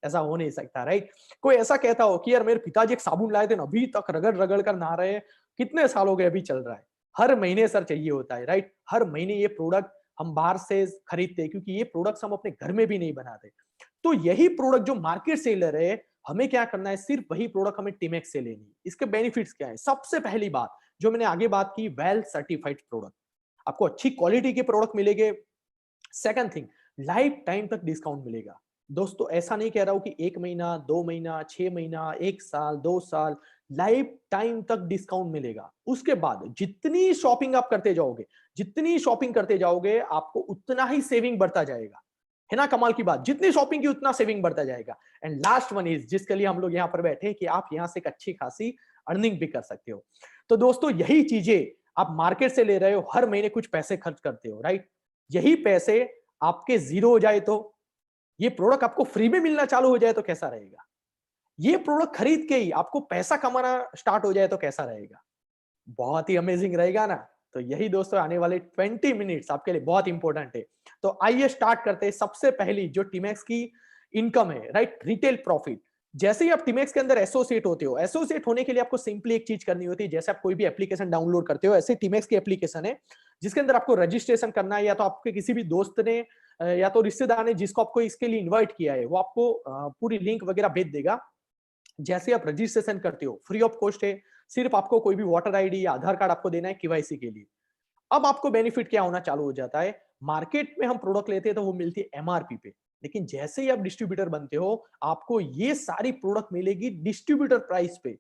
ऐसा हो नहीं सकता, राइट? कोई ऐसा कहता हो कि यार मेरे पिताजी एक साबुन लाए थे ना, अभी तक रगड़ रगड़ कर नहा रहे हैं, कितने साल हो गए अभी चल रहा है? हर महीने सर चाहिए होता है, राइट? हर महीने ये प्रोडक्ट हम बाहर से खरीदते हैं क्योंकि ये प्रोडक्ट्स हम अपने घर में भी नहीं बनाते। तो यही प्रोडक्ट जो मार्केट से ले रहे हैं, हमें क्या करना है? सिर्फ वही प्रोडक्ट हमें टीमेक्स से लेनी है। इसके बेनिफिट्स क्या है? सबसे पहली बात जो मैंने आगे बात की, वेल सर्टिफाइड प्रोडक्ट, आपको अच्छी क्वालिटी के प्रोडक्ट मिलेंगे। सेकंड थिंग, लाइफ टाइम तक डिस्काउंट मिलेगा। दोस्तों ऐसा नहीं कह रहा हूं कि 1 महीना, 2 महीना, 6 महीना, 1 साल, 2 साल, लाइफ टाइम तक डिस्काउंट मिलेगा। उसके बाद जितनी शॉपिंग आप करते जाओगे, जितनी शॉपिंग करते जाओगे, आपको उतना ही सेविंग बढ़ता जाएगा। है ना कमाल की बात? जितनी शॉपिंग की उतना सेविंग बढ़ता जाएगा। एंड लास्ट वन इज, जिसके लिए हम लोग यहाँ पर बैठे हैं, कि आप यहाँ से एक अच्छी खासी अर्निंग भी कर सकते हो। तो दोस्तों यही चीजें आप मार्केट से ले रहे हो, हर महीने कुछ पैसे खर्च करते हो, राइट? यही पैसे आपके जीरो हो जाए तो, ये प्रोडक्ट आपको फ्री में मिलना चालू हो जाए तो कैसा रहेगा? ये प्रोडक्ट खरीद के ही आपको पैसा कमाना स्टार्ट हो जाए तो कैसा रहेगा? बहुत ही अमेजिंग रहेगा ना? तो यही दोस्तों आने वाले 20 मिनट्स आपके लिए बहुत इंपॉर्टेंट है। तो आइए स्टार्ट करते हैं। सबसे पहली जो टीमेक्स की इनकम है, राइट, रिटेल प्रॉफिट। जैसे ही आप टीमेक्स के अंदर एसोसिएट होते हो, एसोसिएट होने के लिए आपको सिंपली एक चीज करनी होती है। जैसे आप कोई भी एप्लीकेशन डाउनलोड करते हो, ऐसे टीमेक्स की एप्लीकेशन है जिसके अंदर आपको रजिस्ट्रेशन करना है, या तो आपके किसी भी दोस्त ने या तो रिश्तेदार ने जिसको आपको इसके लिए इन्वाइट किया है, वो आपको पूरी लिंक वगैरह भेज देगा। जैसे आप रजिस्ट्रेशन करते हो, फ्री ऑफ कॉस्ट है, सिर्फ आपको कोई भी वोटर आईडी या आधार कार्ड आपको देना है केवाईसी के लिए। अब आपको बेनिफिट क्या होना चालू हो जाता है? मार्केट में हम प्रोडक्ट लेते हैं तो वो मिलती है एमआरपी पे, लेकिन जैसे ही आप डिस्ट्रीब्यूटर बनते हो, आपको ये सारी प्रोडक्ट मिलेगी डिस्ट्रीब्यूटर प्राइस पे।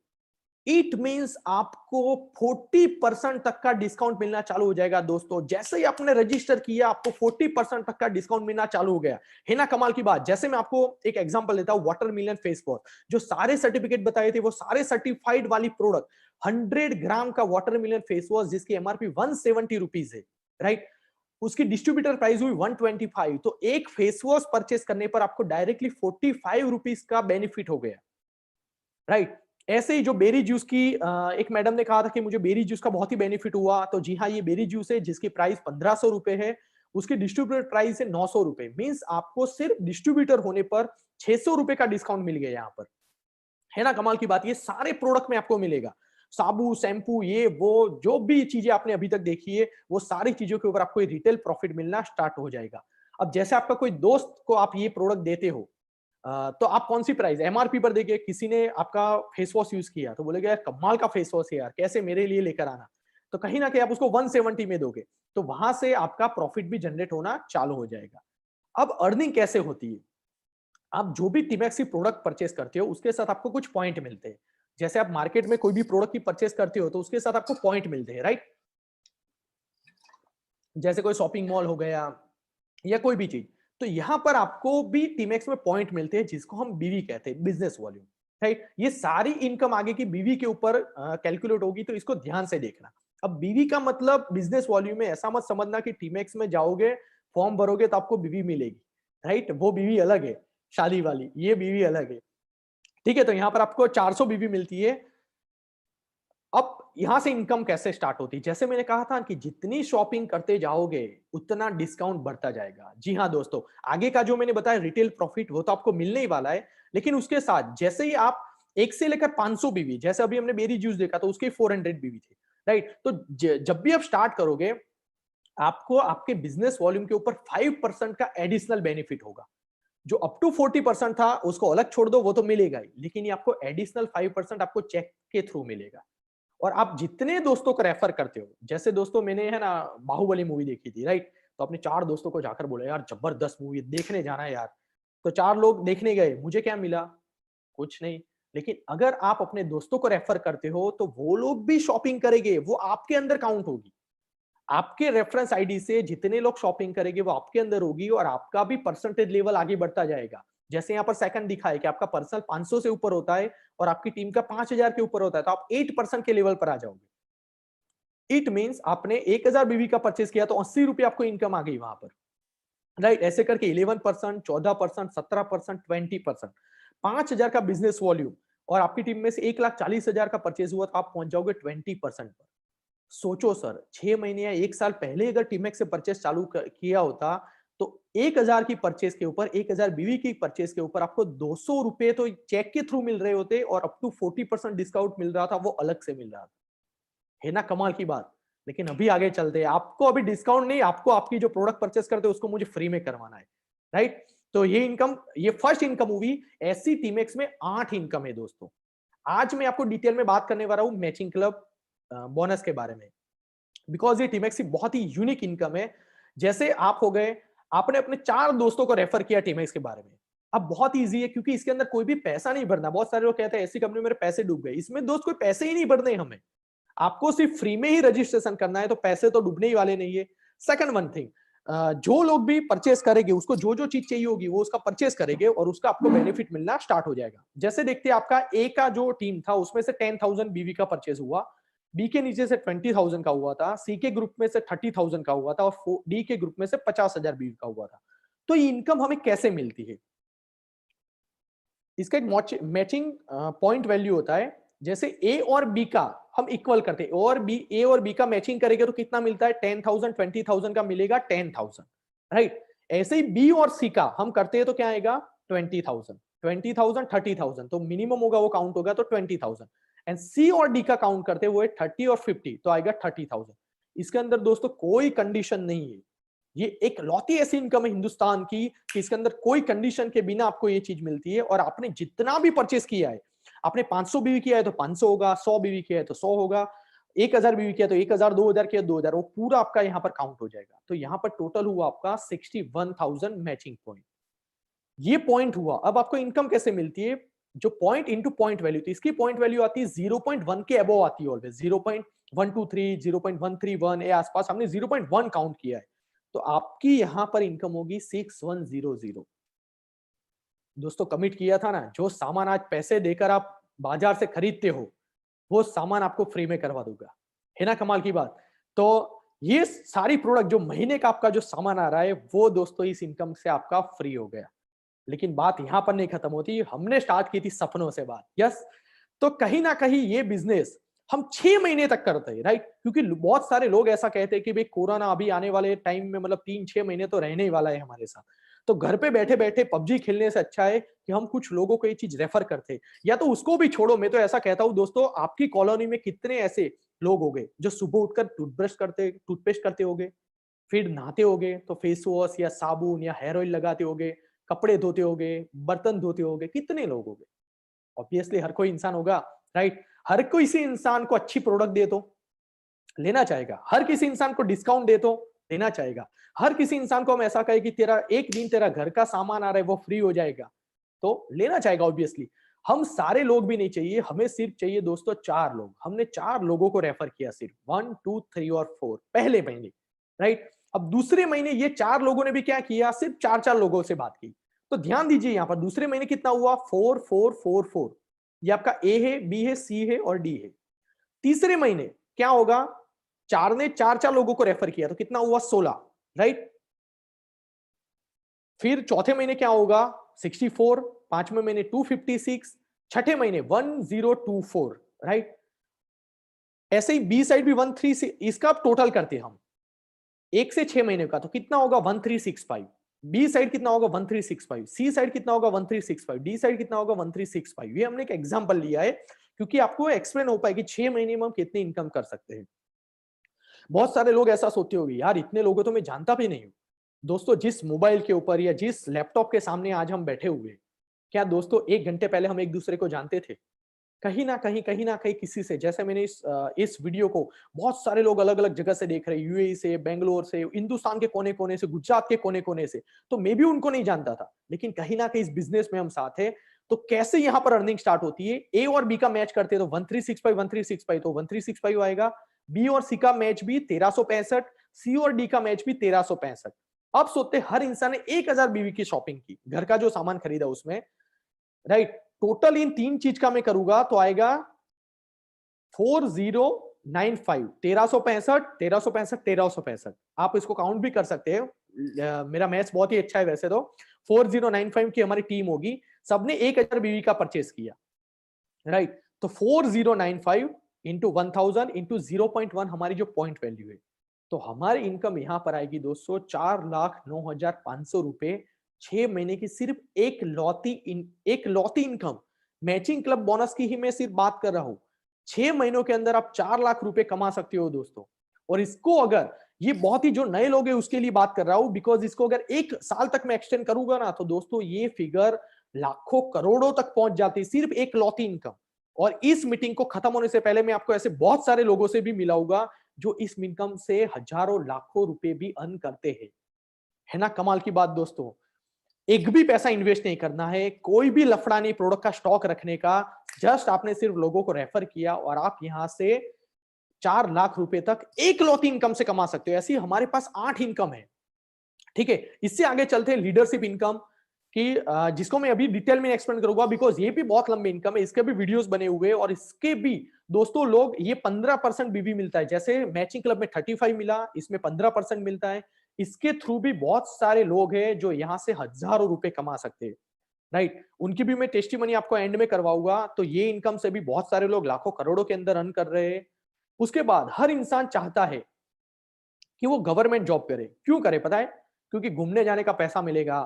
इट मींस आपको 40% तक का डिस्काउंट मिलना चालू हो जाएगा दोस्तों। जैसे ही आपने रजिस्टर किया, आपको 40% तक का डिस्काउंट मिलना चालू हो गया। है ना कमाल की बात? जैसे मैं आपको एक एग्जांपल देता हूं, वाटरमेलन फेस वॉश, जो सारे सर्टिफिकेट बताए थे वो सारे सर्टिफाइड वाली प्रोडक्ट, 100 ग्राम का वाटरमेलन फेस वॉश जिसकी एमआरपी 170 रुपीज है, राइट? उसकी डिस्ट्रीब्यूटर प्राइस हुई 125। तो एक फेस वॉश परचेस करने पर आपको डायरेक्टली 45 रुपीज का बेनिफिट हो गया, राइट? ऐसे ही जो बेरी जूस की एक मैडम ने कहा था कि मुझे बेरी जूस का बहुत ही बेनिफिट हुआ, तो जी हाँ, ये बेरी जूस है जिसकी प्राइस 1500 रुपए है, उसकी डिस्ट्रीब्यूटर प्राइस है 900 रुपए। मींस आपको सिर्फ डिस्ट्रीब्यूटर होने पर 600 रुपए का डिस्काउंट मिल गया यहाँ पर। है ना कमाल की बात? ये सारे प्रोडक्ट में आपको मिलेगा, साबु, शैम्पू, ये वो जो भी चीजें आपने अभी तक देखी है, वो सारी चीजों के ऊपर आपको रिटेल प्रॉफिट मिलना स्टार्ट हो जाएगा। अब जैसे आपका कोई दोस्त को आप ये प्रोडक्ट देते हो, तो आप कौन सी प्राइस एमआरपी पर देंगे? किसी ने आपका फेस वॉश यूज किया तो बोलेगा यार कमाल का फेस वॉश है यार, कैसे मेरे लिए लेकर आना, तो कहीं ना कहीं आप उसको 170 में दोगे, तो वहां से आपका प्रॉफिट भी जनरेट होना चालू हो जाएगा। अब अर्निंग कैसे होती है? आप जो भी टीमेक्स की प्रोडक्ट परचेस करते हो उसके साथ आपको कुछ पॉइंट मिलते हैं। जैसे आप मार्केट में कोई भी प्रोडक्ट की परचेस करते हो तो उसके साथ आपको पॉइंट मिलते हैं, राइट? जैसे कोई शॉपिंग मॉल हो गया या कोई भी चीज, तो यहां पर आपको भी टीमेक्स में पॉइंट मिलते हैं जिसको हम बीवी कहते हैं, बिजनेस वॉल्यूम, राइट? ये सारी इनकम आगे की बीवी के ऊपर कैलकुलेट होगी, तो इसको ध्यान से देखना। अब बीवी का मतलब बिजनेस वॉल्यूम में ऐसा मत समझना कि टीमेक्स में जाओगे, फॉर्म भरोगे तो आपको बीवी मिलेगी, राइट? वो बीवी अलग है, शादी वाली, ये बीवी अलग है, ठीक है? तो यहाँ पर आपको 400 बीवी मिलती है। अब यहां से इनकम कैसे स्टार्ट होती है? जैसे मैंने कहा था कि जितनी शॉपिंग करते जाओगे उतना डिस्काउंट बढ़ता जाएगा। जी हाँ दोस्तों, आगे का जो मैंने बताया रिटेल प्रॉफिट, वो तो आपको मिलने ही वाला है, लेकिन उसके साथ जैसे ही आप 1 से लेकर 500 बीवी, जैसे अभी हमने बेरी जूस देखा तो उसके 400 बीवी थे, राइट? तो जब भी आप स्टार्ट करोगे, आपको आपके बिजनेस वॉल्यूम के ऊपर 5% का एडिशनल बेनिफिट होगा। जो अप टू 40% था उसको अलग छोड़ दो, वो तो मिलेगा ही, लेकिन ये आपको एडिशनल 5% आपको चेक के थ्रू मिलेगा। और आप जितने दोस्तों को रेफर करते हो, जैसे दोस्तों मैंने है ना बाहुबली मूवी देखी थी, राइट? तो अपने 4 दोस्तों को जाकर बोला यार जबरदस्त मूवी देखने जाना है यार, तो 4 लोग देखने गए, मुझे क्या मिला? कुछ नहीं। लेकिन अगर आप अपने दोस्तों को रेफर करते हो तो वो लोग भी शॉपिंग करेंगे, वो आपके अंदर काउंट होगी। आपके रेफरेंस आईडी से जितने लोग शॉपिंग करेंगे वो आपके अंदर होगी और आपका भी परसेंटेज लेवल आगे बढ़ता जाएगा। जैसे यहाँ पर सेकंड दिखा है कि आपका पर्सनल 500 से ऊपर होता है और आपकी टीम का 5000 के ऊपर होता है, तो आप 8% के लेवल पर आ जाओगे। इट मींस आपने 1000 बीवी का परचेस किया तो 80 रुपए आपको इनकम आ गई वहां पर, राइट? ऐसे करके 11%, 14%, 17%, 20%, 5000 का बिजनेस वॉल्यूम और आपकी टीम में से 1,40,000 का परचेज हुआ तो आप पहुंच जाओगे 20% पर। सोचो सर, 6 महीने या 1 साल पहले अगर टीमेक्स से परचेस चालू किया होता तो 1000 की परचेस के ऊपर, 1000 बीवी की परचेस के ऊपर आपको 200 रुपए तो चेक के थ्रू मिल रहे होते और अप टू 40% डिस्काउंट मिल रहा था, वो अलग से मिल रहा था। है ना कमाल की बात? लेकिन अभी आगे चलते हैं, आपको अभी डिस्काउंट नहीं, आपको आपकी जो प्रोडक्ट परचेस करते हैं उसको मुझे फ्री में करवाना है, राइट? तो ये इनकम, ये फर्स्ट इनकम हुई। ऐसी टीमेक्स में 8 इनकम है दोस्तों। आज मैं आपको डिटेल में बात करने वाला हूं मैचिंग क्लब बोनस के बारे में, बिकॉज ये टीमेक्स की बहुत ही यूनिक इनकम है। जैसे आप हो गए, आपने अपने 4 दोस्तों को रेफर किया टीमेक्स के बारे में। अब बहुत इजी है क्योंकि इसके अंदर कोई भी पैसा नहीं भरना। बहुत सारे लोग कहते हैं ऐसी कंपनी में मेरे पैसे डूब गए। इसमें दोस्त कोई पैसे ही नहीं भरने हमें, आपको सिर्फ फ्री में ही रजिस्ट्रेशन करना है, तो पैसे तो डूबने ही वाले नहीं है। सेकंड वन थिंग, जो लोग भी परचेस करेंगे उसको जो जो चीज चाहिए होगी वो उसका परचेस करेंगे और उसका आपको बेनिफिट मिलना स्टार्ट हो जाएगा। जैसे देखते हैं, आपका ए का जो टीम था उसमें से 10,000 बीवी का परचेस हुआ, बी के नीचे से 20,000 का हुआ था, सी के ग्रुप में से 30,000 का हुआ था और डी के ग्रुप में से 50,000 बीवी का हुआ था। तो ये इनकम हमें कैसे मिलती है? इसका एक मैचिंग पॉइंट वैल्यू होता है। जैसे ए और बी का हम इक्वल करते हैं, और बी, ए और बी का मैचिंग करेंगे तो कितना मिलता है? 10,000, 20,000 का मिलेगा 10,000, राइट? ऐसे ही बी और सी का हम करते हैं तो क्या आएगा? 20,000, 20,000, 30,000, तो मिनिमम होगा वो काउंट होगा तो 20,000। एंड सी और डी का काउंट करते हैं वो है 30 और 50, तो आएगा 30,000। इसके अंदर दोस्तों कोई कंडीशन नहीं है। ये एक लौती ऐसी इनकम है हिंदुस्तान की कि इसके अंदर कोई कंडीशन के बिना आपको ये चीज मिलती है। और आपने जितना भी परचेस किया है, आपने 500 बीवी किया है तो 500 होगा, 100 बीवी किया है तो 100 होगा, 1000 बीवी किया तो 1000, 2000 किया 2000, वो पूरा आपका यहाँ पर काउंट हो जाएगा। तो यहाँ पर टोटल हुआ आपका 61,000 मैचिंग पॉइंट। ये पॉइंट हुआ। अब आपको इनकम कैसे मिलती है? जो पॉइंट इंटू पॉइंट वैल्यू, तो इसकी पॉइंट वैल्यू आती है 0.1 के अबव आती है ऑलवेज। 0.123, 0.131 ए आसपास हमने 0.1 काउंट किया है, तो आपकी यहां पर इनकम होगी 6100। दोस्तों कमिट किया था ना, जो सामान आज पैसे देकर आप बाजार से खरीदते हो वो सामान आपको फ्री में करवा दूंगा। है ना कमाल की बात? तो ये सारी प्रोडक्ट जो महीने का आपका जो सामान आ रहा है वो दोस्तों इस इनकम से आपका फ्री हो गया। लेकिन बात यहां पर नहीं खत्म होती, हमने स्टार्ट की थी सपनों से बात। यस, तो कहीं ना कहीं ये बिजनेस हम 6 महीने तक करते हैं, राइट? क्योंकि बहुत सारे लोग ऐसा कहते हैं कि भाई कोरोना अभी आने वाले टाइम में मतलब 3-6 महीने तो रहने ही वाला है हमारे साथ, तो घर पे बैठे बैठे पबजी खेलने से अच्छा है कि हम कुछ लोगों को ये चीज रेफर करते। या तो उसको भी छोड़ो, मैं तो ऐसा कहता हूं दोस्तों, आपकी कॉलोनी में कितने ऐसे लोग हो गए जो सुबह उठकर टूथपेस्ट करते होगे, फिर नहाते होगे तो फेस वॉश या साबुन या हेयर ऑयल लगाते होगे, कपड़े धोते होगे, बर्तन धोते होगे, कितने लोग होंगे? ऑब्वियसली हर कोई इंसान होगा, राइट? हर कोई इसी इंसान को अच्छी प्रोडक्ट दे तो लेना चाहेगा, हर किसी इंसान को डिस्काउंट दे तो लेना चाहेगा, हर किसी इंसान को हम ऐसा कहे कि तेरा एक दिन तेरा घर का सामान आ रहा है वो फ्री हो जाएगा तो लेना चाहेगा ऑब्वियसली। हम सारे लोग भी नहीं चाहिए, हमें सिर्फ चाहिए दोस्तों 4 लोग। हमने 4 लोगों को रेफर किया, सिर्फ 1, 2, 3 और 4 पहले महीने, राइट? अब दूसरे महीने ये 4 लोगों ने भी क्या किया? सिर्फ 4-4 लोगों से बात की। तो ध्यान दीजिए यहाँ पर दूसरे महीने कितना हुआ? 4, 4, 4, 4। ये आपका ए है, बी है, सी है और डी है। तीसरे महीने क्या होगा? 4 ने 4-4 लोगों को रेफर किया तो कितना हुआ? 16, राइट? फिर चौथे महीने क्या होगा? 64, पांचवें महीने 256, छठे महीने 1024, राइट? ऐसे ही बी साइड भी 13 से, इसका टोटल करते हैं हम 1 से 6 महीने का तो कितना होगा? 1365। बी साइड कितना होगा? 1365। सी साइड कितना होगा? 1365। डी साइड कितना होगा? 1365। ये हमने एक एग्जांपल लिया है क्योंकि आपको एक्सप्लेन हो पाए कि 6 महीने में हम कितनी इनकम कर सकते हैं। बहुत सारे लोग ऐसा सोचते होंगे, यार इतने लोगों तो मैं जानता भी नहीं हूं। दोस्तों जिस मोबाइल के ऊपर या जिस लैपटॉप के सामने आज हम बैठे हुए, क्या दोस्तों 1 घंटे पहले हम एक दूसरे को जानते थे? कहीं ना कहीं किसी से, जैसे मैंने इस वीडियो को बहुत सारे लोग अलग अलग जगह से देख रहे हैं, यूएई से, बेंगलोर से, हिंदुस्तान के कोने कोने से, गुजरात के कोने कोने से, तो मैं भी उनको नहीं जानता था, लेकिन कहीं ना कहीं इस बिजनेस में हम साथ हैं। तो कैसे यहाँ पर अर्निंग स्टार्ट होती है, ए और बी का मैच करते हैं तो 1365 1365 तो 1365 आएगा, बी और सी का मैच भी 1365, सी और डी का मैच भी 1365। अब सोचते हर इंसान ने 1000 बीवी की शॉपिंग की, घर का जो सामान खरीदा उसमें, राइट, टोटल इन तीन चीज का मैं करूंगा तो आएगा 4095, 1365। आप इसको काउंट भी कर सकते हैं, मेरा मैथ्स बहुत ही अच्छा है वैसे तो। 4095 की हमारी टीम होगी, सबने 1000 बीवी का परचेस किया, राइट, तो 4095 इंटू 1000 इंटू 0.1 हमारी जो पॉइंट वैल्यू है, तो हमारी इनकम यहां पर आएगी दोस्तों 4,09,500 रुपए 6 महीने की, सिर्फ एक लौती इनकम। मैचिंग क्लब बोनस की ही मैं सिर्फ बात कर रहा हूं, 6 महीनों के अंदर आप 4 लाख रुपए कमा सकते हो दोस्तों। और इसको अगर, ये बहुत ही जो नए लोग हैं उसके लिए बात कर रहा हूं, बिकॉज इसको अगर 1 साल तक मैं एक्सटेंड करूंगा ना तो दोस्तों ये फिगर लाखों करोड़ों तक पहुंच जाती है, सिर्फ एक लौती इनकम। और इस मीटिंग को खत्म होने से पहले मैं आपको ऐसे बहुत सारे लोगों से भी मिलाऊंगा जो इस इनकम से हजारों लाखों रुपए भी अर्न करते हैं। है ना कमाल की बात दोस्तों। एक भी पैसा इन्वेस्ट नहीं करना है, कोई भी लफड़ा नहीं प्रोडक्ट का स्टॉक रखने का, जस्ट आपने सिर्फ लोगों को रेफर किया और आप यहां से 4 लाख रुपए तक एक लौती इनकम से कमा सकते हो। ऐसी हमारे पास 8 इनकम है, ठीक है। इससे आगे चलते हैं लीडरशिप इनकम की, जिसको मैं अभी डिटेल में एक्सप्लेन करूंगा, बिकॉज ये भी बहुत लंबी इनकम है, इसके भी वीडियोस बने हुए हैं। और इसके भी दोस्तों लोग ये 15% बीबी मिलता है, जैसे मैचिंग क्लब में 35 मिला, इसमें 15% मिलता है। इसके थ्रू भी बहुत सारे लोग हैं जो यहां से हजारों रुपए कमा सकते हैं, राइट। उनकी भी मैं टेस्टिमनी आपको एंड में करवाऊंगा। तो ये इनकम से भी बहुत सारे लोग लाखों करोड़ों के अंदर अर्न कर रहे हैं। उसके बाद हर इंसान चाहता है कि वो गवर्नमेंट जॉब करे। क्यों करे पता है? क्योंकि घूमने जाने का पैसा मिलेगा,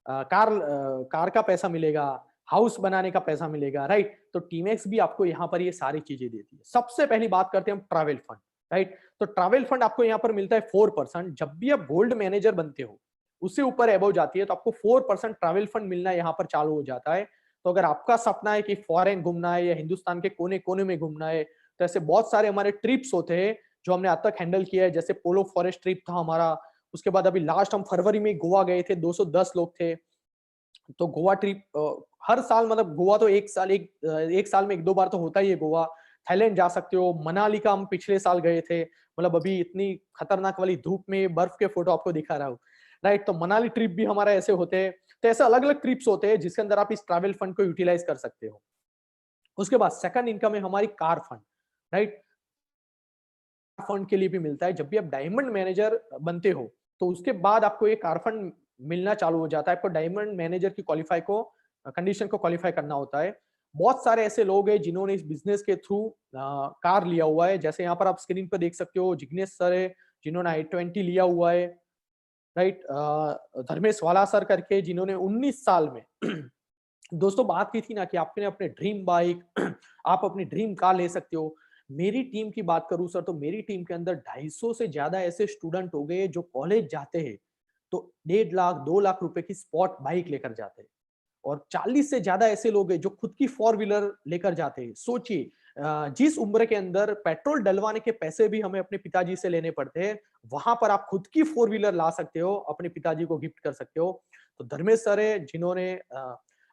कार का पैसा मिलेगा, हाउस बनाने का पैसा मिलेगा, राइट। तो टीमैक्स भी आपको यहाँ पर ये सारी चीजें देती है। सबसे पहली बात करते हैं हम ट्रैवल फंड, राइट। तो ट्रैवल फंड आपको यहाँ पर मिलता है 4%। जब भी आप गोल्ड मैनेजर बनते हो, उससे ऊपर एबव जाती है तो आपको 4% ट्रैवल फंड मिलना यहाँ पर चालू हो जाता है। तो अगर आपका सपना है कि फॉरेन घूमना है या हिंदुस्तान के कोने कोने में घूमना है, तो ऐसे बहुत सारे हमारे ट्रिप्स होते हैं जो हमने आज तक हैंडल किया है। जैसे पोलो फॉरेस्ट ट्रिप था हमारा, उसके बाद अभी लास्ट हम फरवरी में गोवा गए थे, 210 लोग थे। तो गोवा ट्रिप हर साल, मतलब गोवा तो एक साल में 1-2 बार तो होता ही है गोवा। थाईलैंड जा सकते हो, मनाली का हम पिछले साल गए थे, मतलब अभी इतनी खतरनाक वाली धूप में बर्फ के फोटो आपको दिखा रहा हूँ, राइट। तो मनाली ट्रिप भी हमारा ऐसे होते हैं। तो ऐसे अलग अलग ट्रिप्स होते हैं जिसके अंदर आप इस ट्रैवल फंड को यूटिलाइज कर सकते हो। उसके बाद सेकंड इनकम है हमारी कार फंड, राइट। फंड के लिए भी मिलता है। जब भी आप डायमंड मैनेजर बनते हो तो उसके बाद आपको ये कार फंड मिलना चालू हो जाता है। आपको डायमंड मैनेजर की कंडीशन को क्वालिफाई करना होता है। बहुत सारे ऐसे लोग हैं जिन्होंने इस बिजनेस के थ्रू कार लिया हुआ है। जैसे यहाँ पर आप स्क्रीन पर देख सकते हो, जिग्नेश सर है जिन्होंने i20 लिया हुआ है, राइट। धर्मेश वाला सर करके जिन्होंने 19 साल में दोस्तों बात की थी ना कि आपने अपने ड्रीम बाइक आप अपनी ड्रीम कार ले सकते हो। मेरी टीम की बात करूं सर, तो मेरी टीम के अंदर 250 से ज्यादा ऐसे स्टूडेंट हो गए जो कॉलेज जाते हैं तो 1.5 लाख 2 लाख रुपए की स्पॉट बाइक लेकर जाते हैं। और 40 से ज्यादा ऐसे लोग हैं जो खुद की 4 व्हीलर लेकर जाते हैं। सोचिए, जिस उम्र के अंदर पेट्रोल डलवाने के पैसे भी हमें अपने पिताजी से लेने पड़ते हैं, वहां पर आप खुद की 4 व्हीलर ला सकते हो, अपने पिताजी को गिफ्ट कर सकते हो। तो धर्मेश सर है जिन्होंने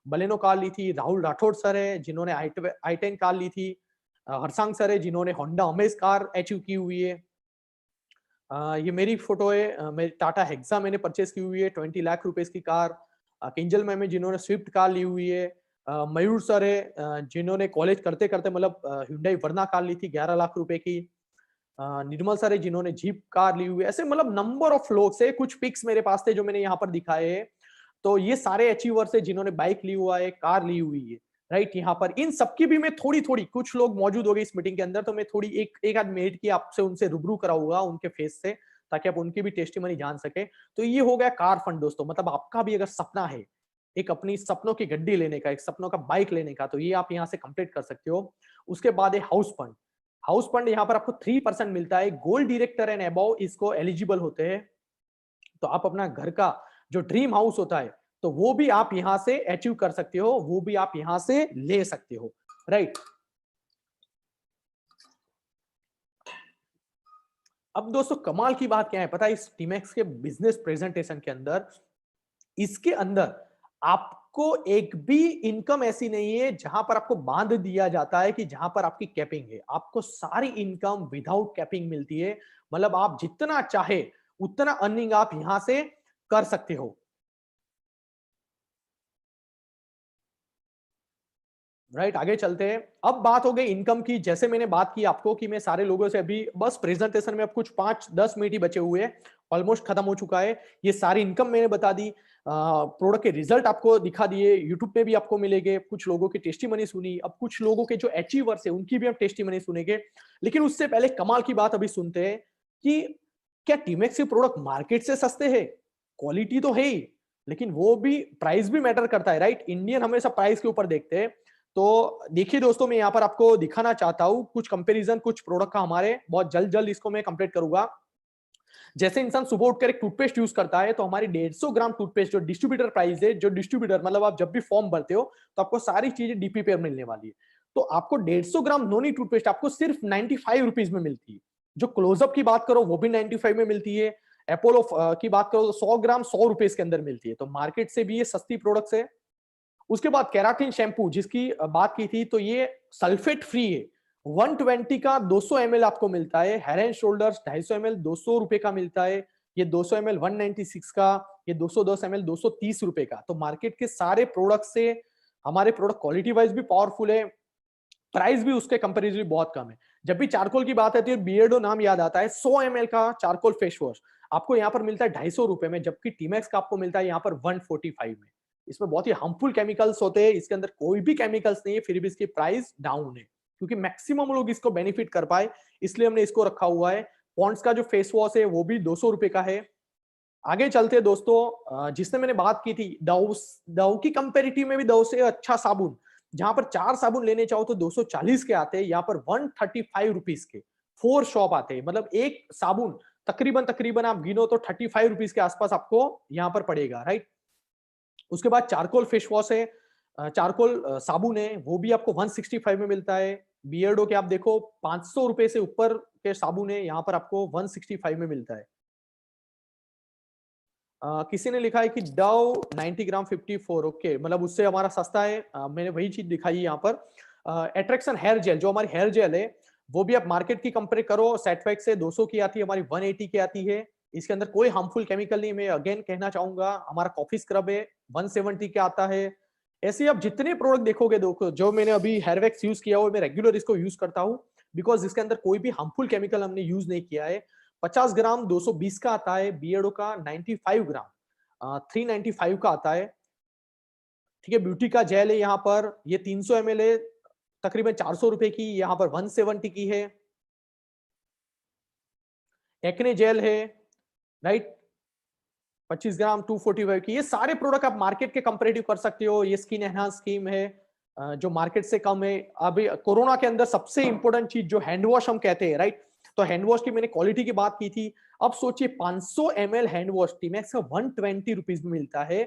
बलेनो कार ली थी, राहुल राठौड़ सर है जिन्होंने i10 कार ली थी, हरसांग सर है जिन्होंने होंडा अमेज कार अचीव की हुई है। ये मेरी फोटो है, मेरी टाटा हेक्सा मैंने परचेस की हुई है 20 लाख रुपए की कार। किंजल मैम है जिन्होंने स्विफ्ट कार ली हुई है। मयूर सर है जिन्होंने कॉलेज करते करते मतलब hyundai वर्ना कार ली थी 11 लाख रुपए की। निर्मल सर है जिन्होंने जीप कार ली हुई है। ऐसे मतलब नंबर ऑफ लोग से, कुछ पिक्स मेरे पास थे जो मैंने यहाँ पर दिखाए हैं। तो ये सारे अचीवर्स है जिन्होंने बाइक ली हुआ है, कार ली हुई है, राइट। यहाँ पर इन सबकी भी मैं थोड़ी थोड़ी, कुछ लोग मौजूद हो गए इस मीटिंग के अंदर, तो मैं थोड़ी एक आध मिनट की आपसे उनसे रूबरू कराऊंगा उनके फेस से, ताकि आप उनकी भी टेस्टिमनी जान सके। तो ये हो गया कार फंड दोस्तों। मतलब आपका भी अगर सपना है एक अपनी सपनों की गड्डी लेने का, एक सपनों का बाइक लेने का, तो ये आप यहाँ से कंप्लीट कर सकते हो। उसके बाद है हाउस फंड। हाउस फंड यहाँ पर आपको 3% मिलता है। गोल्ड डायरेक्टर एंड अबव इसको एलिजिबल होते हैं। तो आप अपना घर का जो ड्रीम हाउस होता है तो वो भी आप यहाँ से अचीव कर सकते हो, वो भी आप यहाँ से ले सकते हो, राइट। अब दोस्तों कमाल की बात क्या है पता है, इस टीमैक्स के बिजनेस प्रेजेंटेशन के अंदर, इसके अंदर आपको एक भी इनकम ऐसी नहीं है जहां पर आपको बांध दिया जाता है कि जहां पर आपकी कैपिंग है। आपको सारी इनकम विदाउट कैपिंग मिलती है, मतलब आप जितना चाहे उतना अर्निंग आप यहां से कर सकते हो। राइट, आगे चलते हैं। अब बात हो गई इनकम की। जैसे मैंने बात की आपको कि मैं सारे लोगों से अभी बस प्रेजेंटेशन में अब कुछ 5-10 मिनट ही बचे हुए हैं, ऑलमोस्ट खत्म हो चुका है। ये सारी इनकम मैंने बता दी, प्रोडक्ट के रिजल्ट आपको दिखा दिए, यूट्यूब पे भी आपको मिलेंगे, कुछ लोगों की टेस्टिमनी सुनी, अब कुछ लोगों के जो अचीवर्स है उनकी भी हम टेस्टिमनी सुनेंगे। लेकिन उससे पहले कमाल की बात अभी सुनते हैं कि क्या टीमैक्स के प्रोडक्ट मार्केट से सस्ते हैं? क्वालिटी तो है ही, लेकिन वो भी प्राइस भी मैटर करता है, राइट? इंडियन हमेशा प्राइस के ऊपर देखते हैं। तो देखिए दोस्तों, मैं यहाँ पर आपको दिखाना चाहता हूँ कुछ कंपैरिजन कुछ प्रोडक्ट का हमारे, बहुत जल्द इसको मैं कंप्लीट करूंगा। जैसे इंसान सुबह उठकर एक टूथपेस्ट यूज करता है, तो हमारी 150 ग्राम टूथपेस्ट जो डिस्ट्रीब्यूटर प्राइस है, जो डिस्ट्रीब्यूटर मतलब आप जब भी फॉर्म भरते हो तो आपको सारी चीजें डीपी पे मिलने वाली है। तो आपको 150 ग्राम नोनी टूथपेस्ट आपको सिर्फ 95 रुपीज में मिलती है। जो क्लोजअप की बात करो वो भी 95 में मिलती है। अपोलो की बात करो तो 100 ग्राम 100 रुपीज के अंदर मिलती है। तो मार्केट से भी ये सस्ती प्रोडक्ट्स है। उसके बाद केराटिन शैम्पू जिसकी बात की थी, तो ये सल्फेट फ्री है। 120 का 200 ml आपको मिलता है। हेड एंड शोल्डर्स 250 ml 200 रुपए का मिलता है। ये 200 ml 196 का, ये 210 ml 230 रुपए का। तो मार्केट के सारे प्रोडक्ट से हमारे प्रोडक्ट क्वालिटी वाइज भी पावरफुल है, प्राइस भी उसके कंपेरेटिवली बहुत कम है। जब भी चारकोल की बात आती है, बियर्डो नाम याद आता है। 100 ml का चारकोल फेस वॉश आपको यहाँ पर मिलता है 250 रुपए में, जबकि टीमैक्स का आपको मिलता है यहाँ पर 145 में। इसमें बहुत ही हार्मफुल केमिकल्स होते हैं, इसके अंदर कोई भी केमिकल्स नहीं है, फिर भी इसकी प्राइस डाउन है क्योंकि मैक्सिमम लोग इसको बेनिफिट कर पाए, इसलिए हमने इसको रखा हुआ है। पॉन्ड्स का जो फेस वॉश है वो भी 200 रुपए का है। आगे चलते दोस्तों, जिसने मैंने बात की थी डव की कंपेरेटिव में भी डव से अच्छा साबुन, जहां पर 4 साबुन लेने चाहो तो 240 के आते हैं, यहाँ पर 135 रुपीज के 4 शॉप आते हैं। मतलब एक साबुन तकरीबन आप गिनो तो 35 रुपीज के आसपास आपको यहाँ पर पड़ेगा, राइट? उसके बाद चारकोल फेस वॉश है, चारकोल साबुन है, वो भी आपको 165 में मिलता है। बियर्डो के आप देखो 500 रुपए से ऊपर के साबुन है, यहाँ पर आपको 165 में मिलता है। किसी ने लिखा है कि डव 90 ग्राम 54, ओके, मतलब उससे हमारा सस्ता है। मैंने वही चीज दिखाई है यहाँ पर। एट्रैक्शन हेयर जेल, जो हमारी हेयर जेल है वो भी आप मार्केट की कंपेयर करो, सेटफैक्ट से 200 की आती है, हमारी 180 की आती है। इसके अंदर कोई हार्मफुल केमिकल नहीं। मैं अगेन कहना चाहूंगा, हमारा कॉफी स्क्रब है 170 का आता है। ऐसे आप जितने प्रोडक्ट देखोगे, देखो जो मैंने अभी हेयरवैक्स यूज किया हुआ, मैं रेगुलर इसको यूज करता हूँ बिकॉज इसके अंदर कोई भी हार्मफुल केमिकल हमने यूज नहीं किया है। 50 ग्राम 220 का आता है, बियर्डो का 95 ग्राम 395 का आता है। ठीक है, ब्यूटी का जेल है यहाँ पर, ये 300 ml है, तकरीबन 400 रुपए की, यहाँ पर 170 की है। एक्ने जेल है, राइट, 25 ग्राम 245 की। ये सारे प्रोडक्ट आप मार्केट के कंपैरेटिव कर सकते हो। ये स्किन एनहांस स्कीम है जो मार्केट से कम है। अभी कोरोना के अंदर सबसे इंपॉर्टेंट चीज जो हैंड वॉश हम कहते हैं, राइट? तो हैंड वॉश की मैंने क्वालिटी की बात की थी। अब सोचिए 500 ml हैंड वॉश टीमैक्स का 120 रुपीज में मिलता है,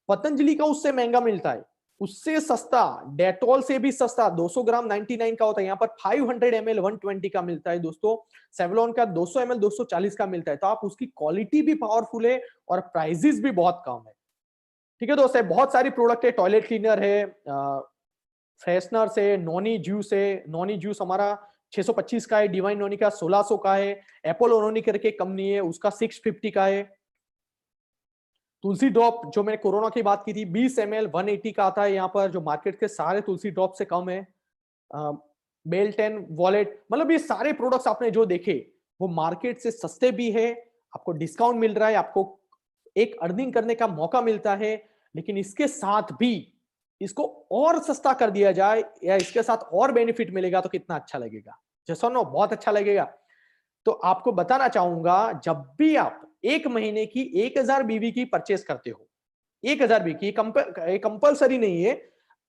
पतंजलि का उससे महंगा मिलता है, उससे सस्ता, डेटॉल से भी सस्ता 200 ग्राम 99 का होता है, यहाँ पर 500 ml 120 का मिलता है दोस्तों। सेवलॉन का 200 ml 240 का मिलता है। तो आप उसकी क्वालिटी भी पावरफुल है और प्राइजेस भी बहुत कम है। ठीक है दोस्तों, बहुत सारी प्रोडक्ट है, टॉयलेट क्लीनर है, फ्रेशनर से, नॉनी जूस है। नॉनी जूस हमारा 625 का है, डिवाइन नॉनी का 1600 का है, एपोलो नॉनी करके कंपनी है उसका 650 का है। तुलसी ड्रॉप जो मैंने कोरोना की बात की थी 20 ml 180 का आता है यहाँ पर, जो मार्केट के सारे तुलसी ड्रॉप से कम है। बेल्ट एंड वॉलेट, मतलब ये सारे प्रोडक्ट्स आपने जो देखे वो मार्केट से सस्ते भी है, आपको डिस्काउंट मिल रहा है, आपको एक अर्निंग करने का मौका मिलता है। लेकिन इसके साथ भी इसको और सस्ता कर दिया जाए या इसके साथ और बेनिफिट मिलेगा तो कितना अच्छा लगेगा। जैसा ना, बहुत अच्छा लगेगा। तो आपको बताना चाहूंगा, जब भी आप एक महीने की 1000 बीवी की परचेस करते हो, 1000 बीवी की कंपलसरी नहीं है,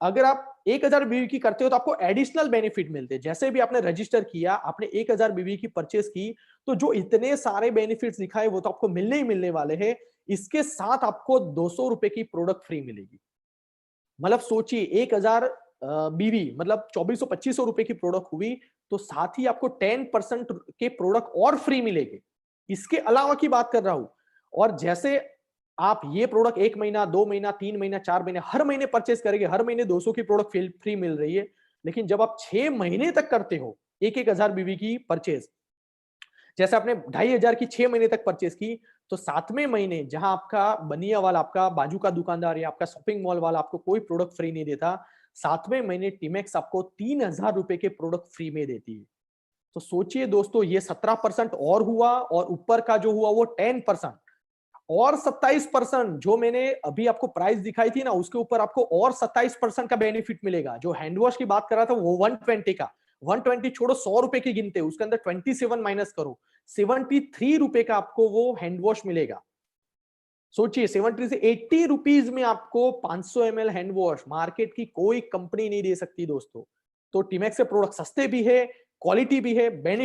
अगर आप 1000 बीवी की करते हो तो आपको एडिशनल बेनिफिट मिलते हैं। जैसे भी आपने रजिस्टर किया, आपने 1000 बीवी की परचेस की, तो जो इतने सारे बेनिफिट्स दिखाए वो तो आपको मिलने ही मिलने वाले हैं। इसके साथ आपको 200 रुपए की प्रोडक्ट फ्री मिलेगी। मतलब सोचिए 1000 बीवी मतलब 2400-2500 रुपए की प्रोडक्ट हुई, तो साथ ही आपको 10% के प्रोडक्ट और फ्री मिलेंगे। इसके अलावा की बात कर रहा हूं। और जैसे आप ये प्रोडक्ट 1 महीना, 2 महीना, 3 महीना, 4 महीने, हर महीने परचेस करेंगे, हर महीने 200 की प्रोडक्ट फ्री मिल रही है। लेकिन जब आप 6 महीने तक करते हो 1,000 बीबी की परचेस, जैसे आपने 2,500 की 6 महीने तक परचेस की, तो 7वें महीने जहां आपका बनिया वाला, आपका बाजू का दुकानदार या आपका शॉपिंग मॉल वाला आपको कोई प्रोडक्ट फ्री नहीं देता, 7वें महीने टीमेक्स आपको 3,000 रुपए के प्रोडक्ट फ्री में देती है। तो सोचिए दोस्तों, ये 17% और हुआ, और ऊपर का जो हुआ वो 10%, और 27% जो मैंने अभी आपको प्राइस दिखाई थी ना, उसके ऊपर आपको और 27% का बेनिफिट मिलेगा। जो हैंड वॉश की बात कर रहा था वो 120 का, 120 छोड़ो, 100 रुपए की गिनते, उसके अंदर 27 माइनस करो, 73 रुपए का आपको वो हैंड वॉश मिलेगा। सोचिए, 73 से 80 रुपीज में आपको 500 ml हैंड वॉश मार्केट की कोई कंपनी नहीं दे सकती दोस्तों। तो टीमेक्स के प्रोडक्ट सस्ते भी है, क्वालिटी भी है, बेनिफिट